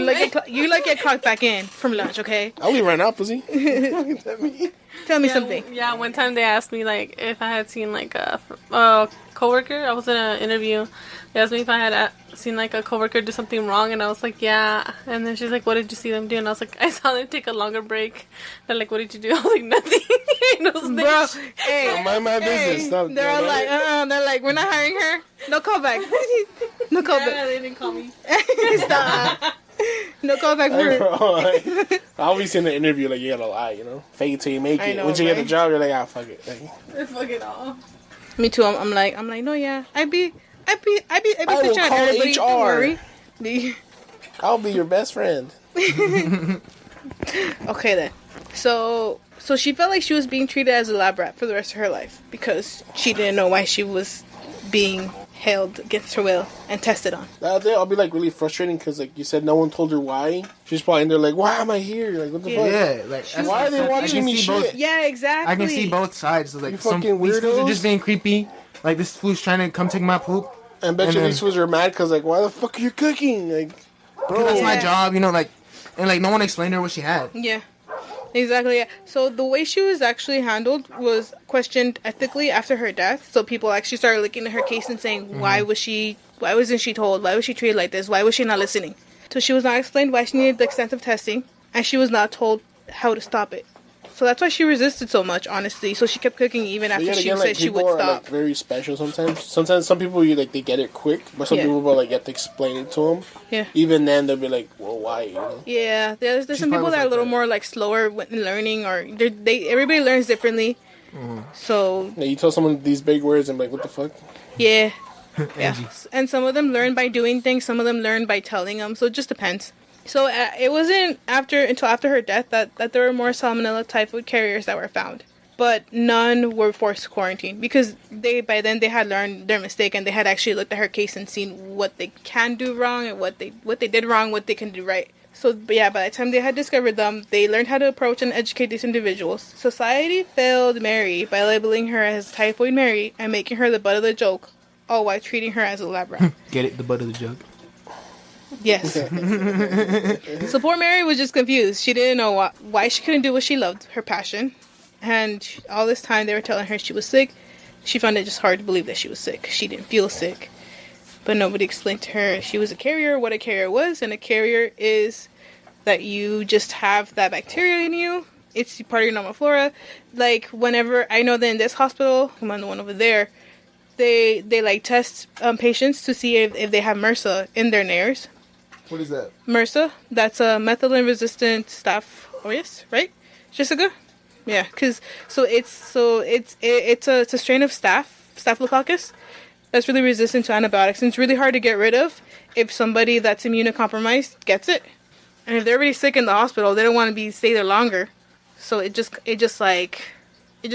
you like get clocked back in from lunch, okay? I'll leave right now, pussy. Tell me something. Yeah, one time they asked me like if I had seen like a coworker. I was in an interview. They asked me if I had seen like a coworker do something wrong, and I was like, yeah. And then she's like, what did you see them do? And I was like, I saw them take a longer break. They're like, what did you do? I was like, nothing. And it was Bro, like, hey, Mind my business. Stop. they're all like, they're like, we're not hiring her. No callback. No yeah, callback. they didn't call me. Stop. No callback for her. I always in the interview like you gotta lie, you know, fake it till you make I it. know, Once you get the right? job, you're like, fuck it. Like, Fuck it all. Me too. I'm like, no, yeah. I be I will bitching at call everybody. Don't HR. worry. I'll be your best friend. Okay then. So she felt like she was being treated as a lab rat for the rest of her life because she didn't know why she was being held against her will and tested on. That day I'll be like really frustrating because like you said, no one told her why. She's probably in there like, why am I here? Like what the fuck? Yeah, like Why are they watching me both, shit? Yeah, exactly. I can see both sides. So, like You some fucking these fools are weirdos. just being creepy. Like this fool's trying to come take my poop. And bet And you then- these fools are mad because like, why the fuck are you cooking? Like, bro, That's my Yeah. job, you know. Like, and like no one explained to her what she had. Yeah, exactly. Yeah. So the way she was actually handled was questioned ethically after her death. So people actually started looking at her case and saying, why wasn't she told? Why was she treated like this? Why was she not listening? So she was not explained why she needed the extensive testing, and she was not told how to stop it. So that's why she resisted so much, honestly. So she kept cooking even after yet she again, said like she people would are stop. like very special sometimes. Sometimes some people you like they get it quick, but some Yeah. people will like you have to explain it to them. Yeah. Even then they'll be like, well, why? You know? Yeah, there's She some probably people was that are a like little that. more like slower in learning, or they everybody learns differently. So Yeah, you tell someone these big words and be like, what the fuck? yeah, yeah. Angie. And some of them learn by doing things. Some of them learn by telling them. So it just depends. So it wasn't until after her death that there were more salmonella typhoid carriers that were found, but none were forced quarantine because by then they had learned their mistake and they had actually looked at her case and seen what they can do wrong and what they did wrong, what they can do right. So but yeah, by the time they had discovered them, they learned how to approach and educate these individuals. Society failed Mary by labeling her as Typhoid Mary and making her the butt of the joke, all while treating her as a lab rat. Get it? The butt of the jug. Yes. So poor Mary was just confused. She didn't know why she couldn't do what she loved, her passion. And all this time they were telling her she was sick. She found it just hard to believe that she was sick. She didn't feel sick. But nobody explained to her she was a carrier, what a carrier was. And a carrier is that you just have that bacteria in you. It's part of your normal flora. Like whenever, I know that in this hospital, I'm on the one over there, they like test patients to see if they have MRSA in their nares. What is that? MRSA, that's a methicillin-resistant Staph aureus, right, Jessica? Yeah, because it's a strain of Staphylococcus that's really resistant to antibiotics, and it's really hard to get rid of if somebody that's immunocompromised gets it, and if they're already sick in the hospital, they don't want to stay there longer, so it just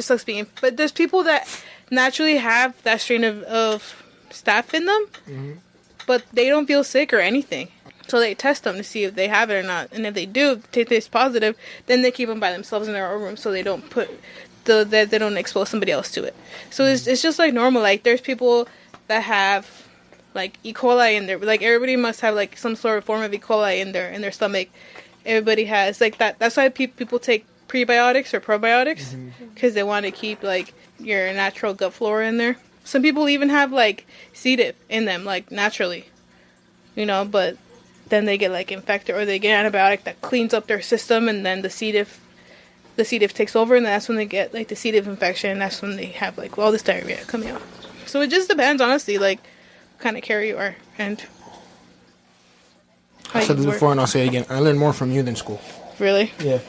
sucks being. But there's people that naturally have that strain of staph in them, but they don't feel sick or anything. So they test them to see if they have it or not, and if they do, if they taste positive, then they keep them by themselves in their own room, so they don't they don't expose somebody else to it. So it's just like normal. Like there's people that have like E. coli in their, like everybody must have like some sort of form of E. coli in their stomach. Everybody has like that. That's why people take prebiotics or probiotics because they want to keep like your natural gut flora in there. Some people even have like C. diff in them, like naturally, but then they get like infected or they get an antibiotic that cleans up their system, and then the C. diff takes over, and that's when they get like the C. diff infection, and that's when they have like all this diarrhea coming out. So it just depends, honestly, like what kind of carrier you are and how I said you this work. before and I'll say it again. I learned more from you than school. Really? Yeah.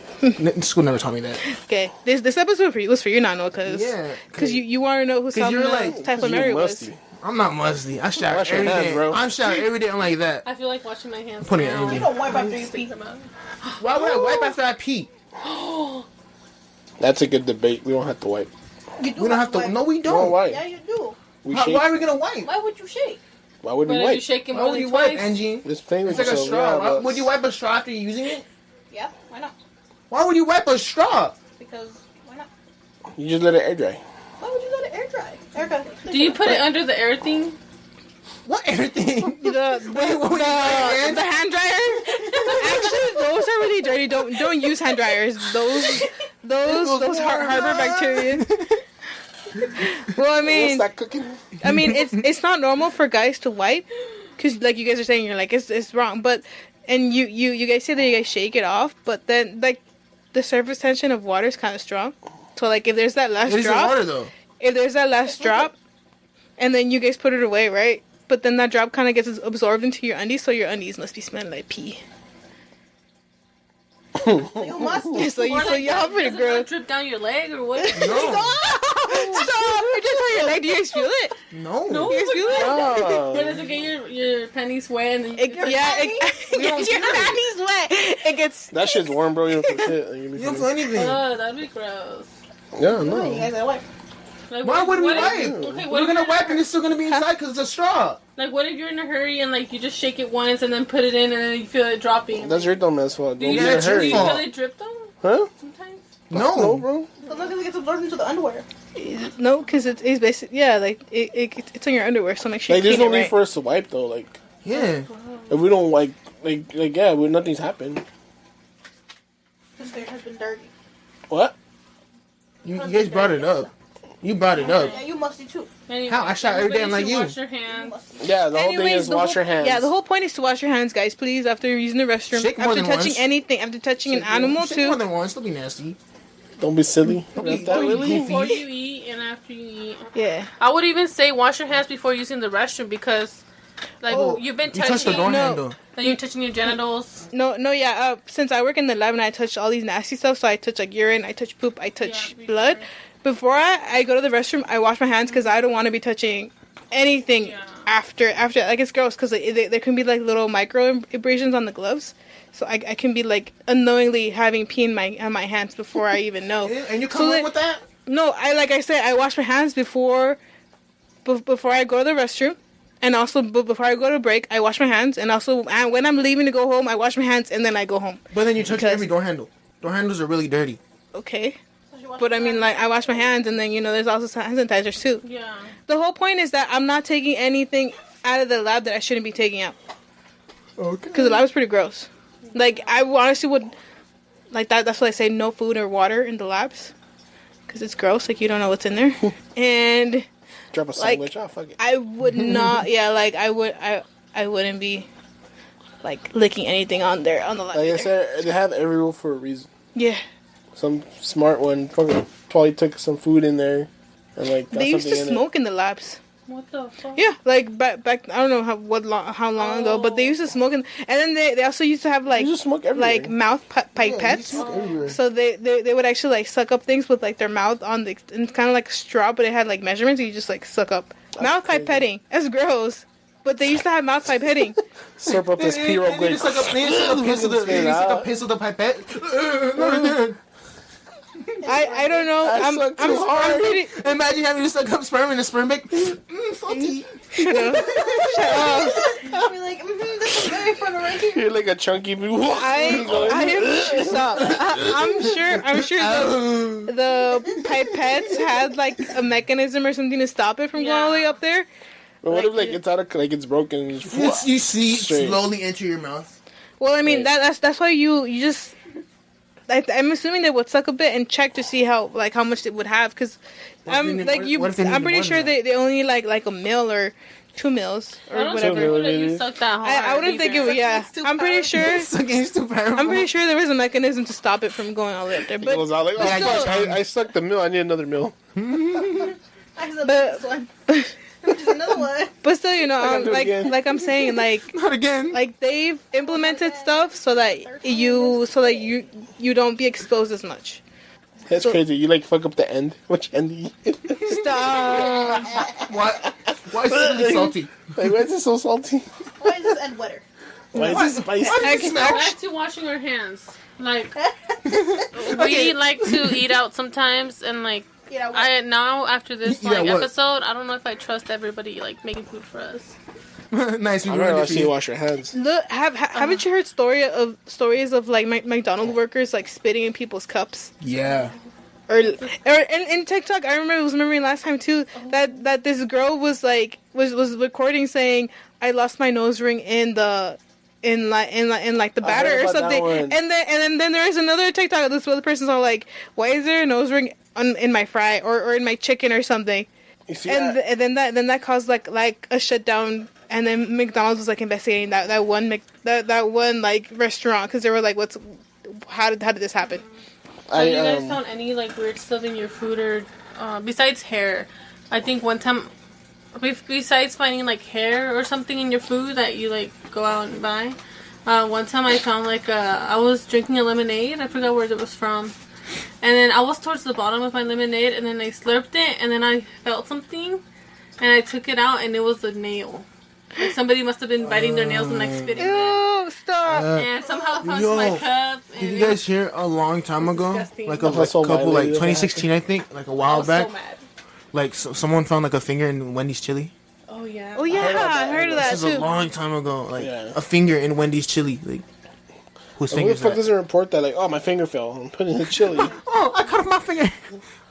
School never taught me that. Okay. This episode was for you, Nano, because Yeah, you want to know who 'cause you're Salmonella like- Typhoid Mary was. musty. I'm not musty. I shower Wash your every hands, day. bro. I'm showering every day. I'm like that. I feel like washing my hands. Putting it now. in. You don't wipe after you pee. Why would I wipe after I pee? That's a good debate. We don't have to wipe. You do We don't have to. wipe. No, we We don't don't. wipe. Yeah, you do. We Why shake. are we gonna wipe? Why would you shake? Why would we But if you wipe? shake it Why more would than you wipe, twice, Angie? It's plain It's with like a yourself, straw. yeah, Why but- would you wipe a straw after you're using it? Yeah, why not? Why would you wipe a straw? Because why not? You just let it air dry. Why would you let it air dry? Erica, do you put it under the air thing? What everything? The hand dryer. Actually, those are really dirty. Don't use hand dryers. Those harbor bacteria. Well, I mean, What's that cooking? it's not normal for guys to wipe, because like you guys are saying, you're like it's wrong. But and you guys say that you guys shake it off, but then like the surface tension of water is kind of strong. So like if there's that last It is the drop, water though. if there's that last drop, and then you guys put it away, right? But then that drop kind of gets absorbed into your undies, so your undies must be smelling like pee. you must. So you have pretty Does it gross. not drip down your leg or what? No. Stop! It just on your leg. Do you guys feel it? No. Do you guys feel it? But does it get your panties wet and then It gets your panties wet. It gets. That shit's warm, bro. You don't feel shit. Like, You don't feel anything. Oh, that'd be gross. Yeah, You no. guys gotta wipe. Like, Why would we what if- wipe? Okay, what We're if gonna you're- wipe and it's still gonna be inside because it's a straw. Like, what if you're in a hurry and like you just shake it once and then put it in and then you feel it dropping? That's your dumb ass fault. Do Don't you, be in a that's your do you hurry. fault. feel it drip though? Huh? Sometimes. No, No. bro. But look, it gets absorbed into the underwear. No, because it's basically like it's on your underwear, so make sure Like, you there's clean no it need right. for us to wipe though. Like, Yeah. if we don't like, yeah, nothing's happened. This there has been dirty. What? You guys brought it up. You brought it up. Yeah, you musty too. Anyway, How? I shower every day, I'm everybody like should you. Wash your hands. Yeah, the whole thing Anyways, is the wash whole- your hands. Yeah, the whole point is to wash your hands, guys. Please, after using the restroom, Shake more after than touching once. anything, after touching an animal Shake more too. than once. Don't be nasty. Don't be silly. Don't be- Not that don't be really. goofy. Before you eat and after you eat. Yeah. I would even say wash your hands before using the restroom because, like, you've been You touching. touched the door No. handle. Like, you're touching your genitals. No, yeah. Since I work in the lab and I touch all these nasty stuff, so I touch like urine, I touch poop, I touch Yeah, blood. Before I go to the restroom, I wash my hands because I don't want to be touching anything Yeah. after. Like it's gross because there can be like little micro abrasions on the gloves, so I can be like unknowingly having pee in my hands before I even know. Yeah, and you So come then- in with that? No, like I said, I wash my hands before I go to the restroom. And also, before I go to break, I wash my hands. And also, when I'm leaving to go home, I wash my hands and then I go home. But then you touch Because- every door handle. Door handles are really dirty. Okay. But I mean, like, I wash my hands and then, there's also hand sanitizers too. Yeah. The whole point is that I'm not taking anything out of the lab that I shouldn't be taking out. Okay. Because the lab is pretty gross. Like, I honestly would, like, that's why I say no food or water in the labs. Because it's gross. Like, you don't know what's in there. And Drop a sandwich. Oh, fuck it. I would not, I wouldn't be, like, licking anything on there, on the lab. Like I either. said, they have every rule for a reason. Yeah. Some smart one probably took some food in there and like got They used to something in smoke in the labs. What the fuck? Yeah, like back I don't know how long ago, but they used to smoke and then they also used to have it. like You just smoke everywhere. like mouth pipettes. smoke everywhere. So they would actually like suck up things with like their mouth on the and kind of like a straw, but it had like measurements. And you just like suck up mouth crazy. pipetting. That's gross. But they used to have mouth pipetting. Slurp up this pee real They quick. just suck up piss with the pipette. I don't know. I suck too hard. I'm pretty. Imagine having to suck up sperm and a sperm bank. Salty. Shut up. I'll be like, this is very fun right here. You're like a chunky. I am stop. I'm sure the pipettes had like a mechanism or something to stop it from going all the way up there. But what if like it's out of like it's broken? And just, You see it Straight. slowly enter your mouth. Well, I mean Right. that's why you just. I'm assuming they would suck a bit and check to see how much it would have because What if I'm they like need- you. what if they need I'm pretty more sure than that? they only like a meal or 2 meals or I don't whatever. think it would let you Maybe. suck that hard. I wouldn't think it would. Yeah, It's too I'm pretty sure. Sucking is too powerful. I'm pretty sure there was a mechanism to stop it from going all the way up there. it But goes out like, oh Yeah, fuck! still- I sucked the meal. I need another meal. I said But- this one. Which is another one. but still, gotta do it again. like I'm saying, like Not again. they've implemented stuff so that you don't be exposed as much. That's So- crazy. You like fuck up the end. Which end? Do you Stop. Why is it really salty? like, why is it so salty? Why is this end wetter? Why is it spicy? Back to washing our hands. Like we like to eat out sometimes, and like Yeah, I now after this Yeah, like what? episode, I don't know if I trust everybody like making food for us. Nice. We I'm ruined gonna it let for you you. wash your hands. Look, haven't you heard stories of like McDonald's workers like spitting in people's cups? Yeah. Or in TikTok, I was remembering last time too that this girl was recording saying, "I lost my nose ring in the like the batter heard or about that something," one. and then there is another TikTok. This other person's all like, "Why is there a nose ring in my fry or in my chicken or something?" You see And that? then that caused like a shutdown. And then McDonald's was like investigating that one like restaurant because they were like, how did this happen? Have you guys found any like weird stuff in your food or besides hair? I think one time, besides finding like hair or something in your food that you like go out and buy, one time I found like I was drinking a lemonade. I forgot where it was from, and then I was towards the bottom of my lemonade, and then I slurped it, and then I felt something, and I took it out, and it was a nail. Like somebody must have been biting their nails and like spitting it. Ew, stop. And somehow it comes Yo, to my cup. And Did you guys hear a long time ago, disgusting. like I was so mad couple, like that it 2016, I think, like a while I was back, so mad. Like someone found like a finger in Wendy's chili. Oh yeah. Oh yeah, I heard of that This is a too. long time ago. Like Yeah. a finger in Wendy's chili. Like whose Who finger the is fuck that? doesn't report that? Like, oh, my finger fell. I'm putting it in chili. Like, Oh, I cut off my finger.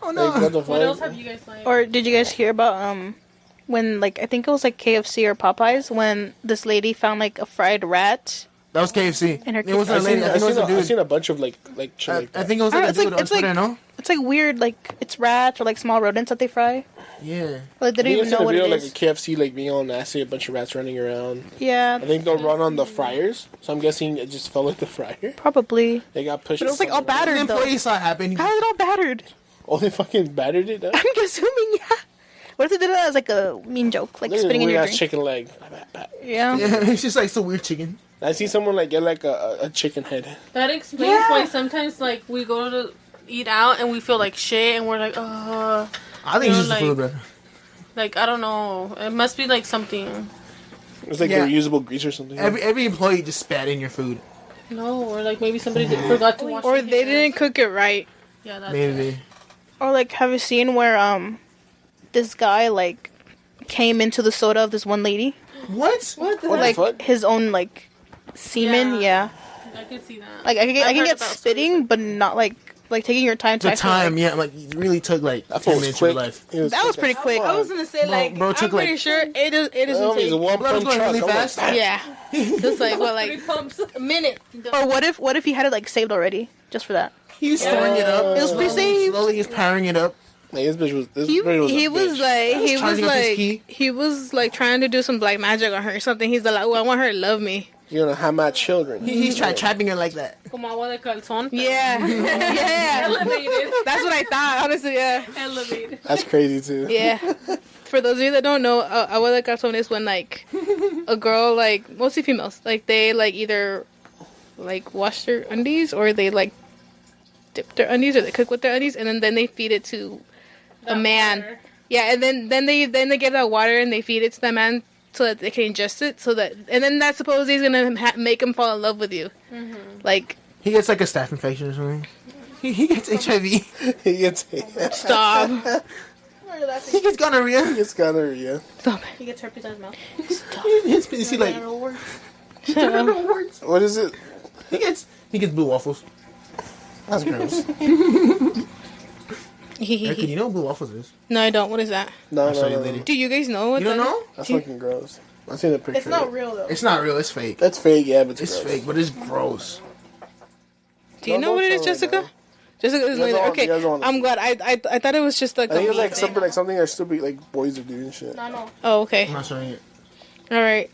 Oh no. what the fuck? What else have you guys like? Or did you guys hear about when like I think it was like KFC or Popeyes when this lady found like a fried rat? That was KFC. And her It wasn't a I've lady. seen, I think it was a I've dude. seen a bunch of like shit like that. I think it was like a It's like- dude on it's like- Twitter, no? It's like weird, like it's rats or like small rodents that they fry. Yeah. Like they I don't even think know a what video it like is. a KFC like being all nasty, a bunch of rats running around. Yeah, I think they'll run on the fryers, so I'm guessing it just fell like the fryer. probably. They got pushed. But it was like all The battered though. employee saw it happen. How is it all battered? Oh, they fucking battered it. Huh? I'm assuming, yeah. What if they did that as like a mean joke, like Look at spitting in weird your ass drink? chicken leg. Yeah. Yeah, it's just like some weird chicken. I see someone like get like a chicken head. That explains why sometimes like we go to eat out and we feel like shit and we're like, I think You it's know, just the food, like- bro. like I don't know. It must be like something. It's like Yeah. the reusable grease or something. Every employee just spat in your food. No, or like maybe somebody forgot to wash. Or their they hands. didn't cook it right. Yeah, that's Maybe. it. Or like, have you seen where this guy like came into the soda of this one lady, What? what the like fuck? his own like semen? Yeah. Yeah. I can see that. Like I I've can heard get about spitting, but not like taking your time. To The actually, time, like- yeah, like it really took like That 10 was minutes of your quick. life. It was That was quick pretty as quick. fuck. I was gonna say like bro, it I'm took, like- pretty sure it doesn't That take. was a one Blood was pump going really truck. I'm like, fast. Yeah. Just like what, like Three pumps. a minute. Or what if he had it like saved already, just for that? He was stirring it up. It was pre-saved. Slowly, he's powering it up. Like, this bitch was. This He, bitch was. he a was bitch. like charging up his key. he was like trying to do some black magic on her or something. He's like, oh, I want her to love me. You're gonna have my children. He's trapping her like that. Como agua de calzón. Yeah, yeah. Elevated. That's what I thought. Honestly, yeah, Elevated. That's crazy too. yeah. For those of you that don't know, agua de calzón is when like a girl, like mostly females, like they like either like wash their undies or they like dip their undies or they cook with their undies and then they feed it to a man. Water. Yeah, and then they get that water and they feed it to the man so that they can ingest it. So that and then that supposedly is gonna make him fall in love with you. Like He gets like a staph infection or something. He gets HIV. He gets. stop, He gets gonorrhea. It's gonorrhea. stop He gets herpes on his mouth. You see, like, it. What is it? he gets blue waffles. That's gross. Erica, you know what blue waffles is? No, I don't. What is that? No, I'll show no, you no. later. Do you guys know what You don't that is? know? That's fucking gross. I seen a picture. It's not of it. real though. It's not real. It's fake. That's fake, yeah, but It's gross. fake, but it's gross. Do you No, know what it don't is, tell Jessica? right now. Jessica is You guys like, don't- okay. you guys don't wanna I'm see. glad. I thought it was just like I think a it's like meat something thing. like something that stupid like boys are doing and shit. No. Oh, okay. I'm not showing it. All right.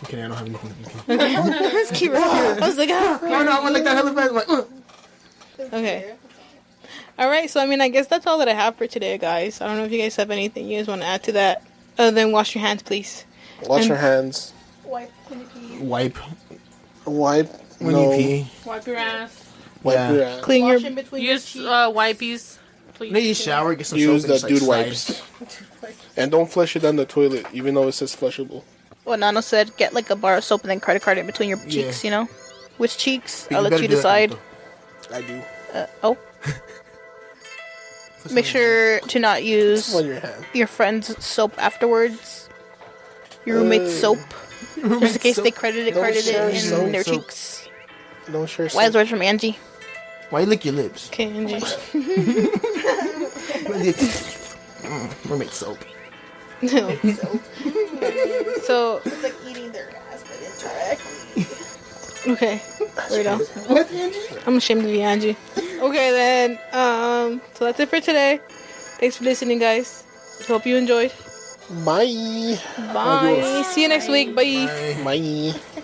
Okay, I don't have anything. Okay. Let's keep it. I was like, ah. No, I went like that hella fast. I'm like, Okay. All right. So I mean, I guess that's all that I have for today, guys. I don't know if you guys have anything you guys want to add to that. Other than wash your hands, please. Wash your hands. Wipe when you pee. Wipe Wipe when no. you pee. Wipe your ass. Wipe Yeah. your ass. Clean Wash your. in between your Use cheeks. wipies. Please. Then you shower, get some Use soap, the and just, like, dude slide. wipes. And don't flush it down the toilet, even though it says flushable. What Nano said, get like a bar of soap and then credit card in between your cheeks, Yeah. you know? Which cheeks? But I'll let better you do that, decide. I do. Oh. Make sure to not use On your hand. your friend's soap afterwards. Your roommate's soap. Just in case they credited Don't it share in soap. their Soap. cheeks. Don't share. Wise words from Angie. Why you lick your lips? Okay, Angie. Roommate soap. So It's like eating their ass, but indirectly. okay. Weirdo. What, Angie? I'm ashamed of you, Angie. Okay then. So that's it for today. Thanks for listening, guys. Hope you enjoyed. Bye. Bye. See you next week. Bye. Bye. Bye.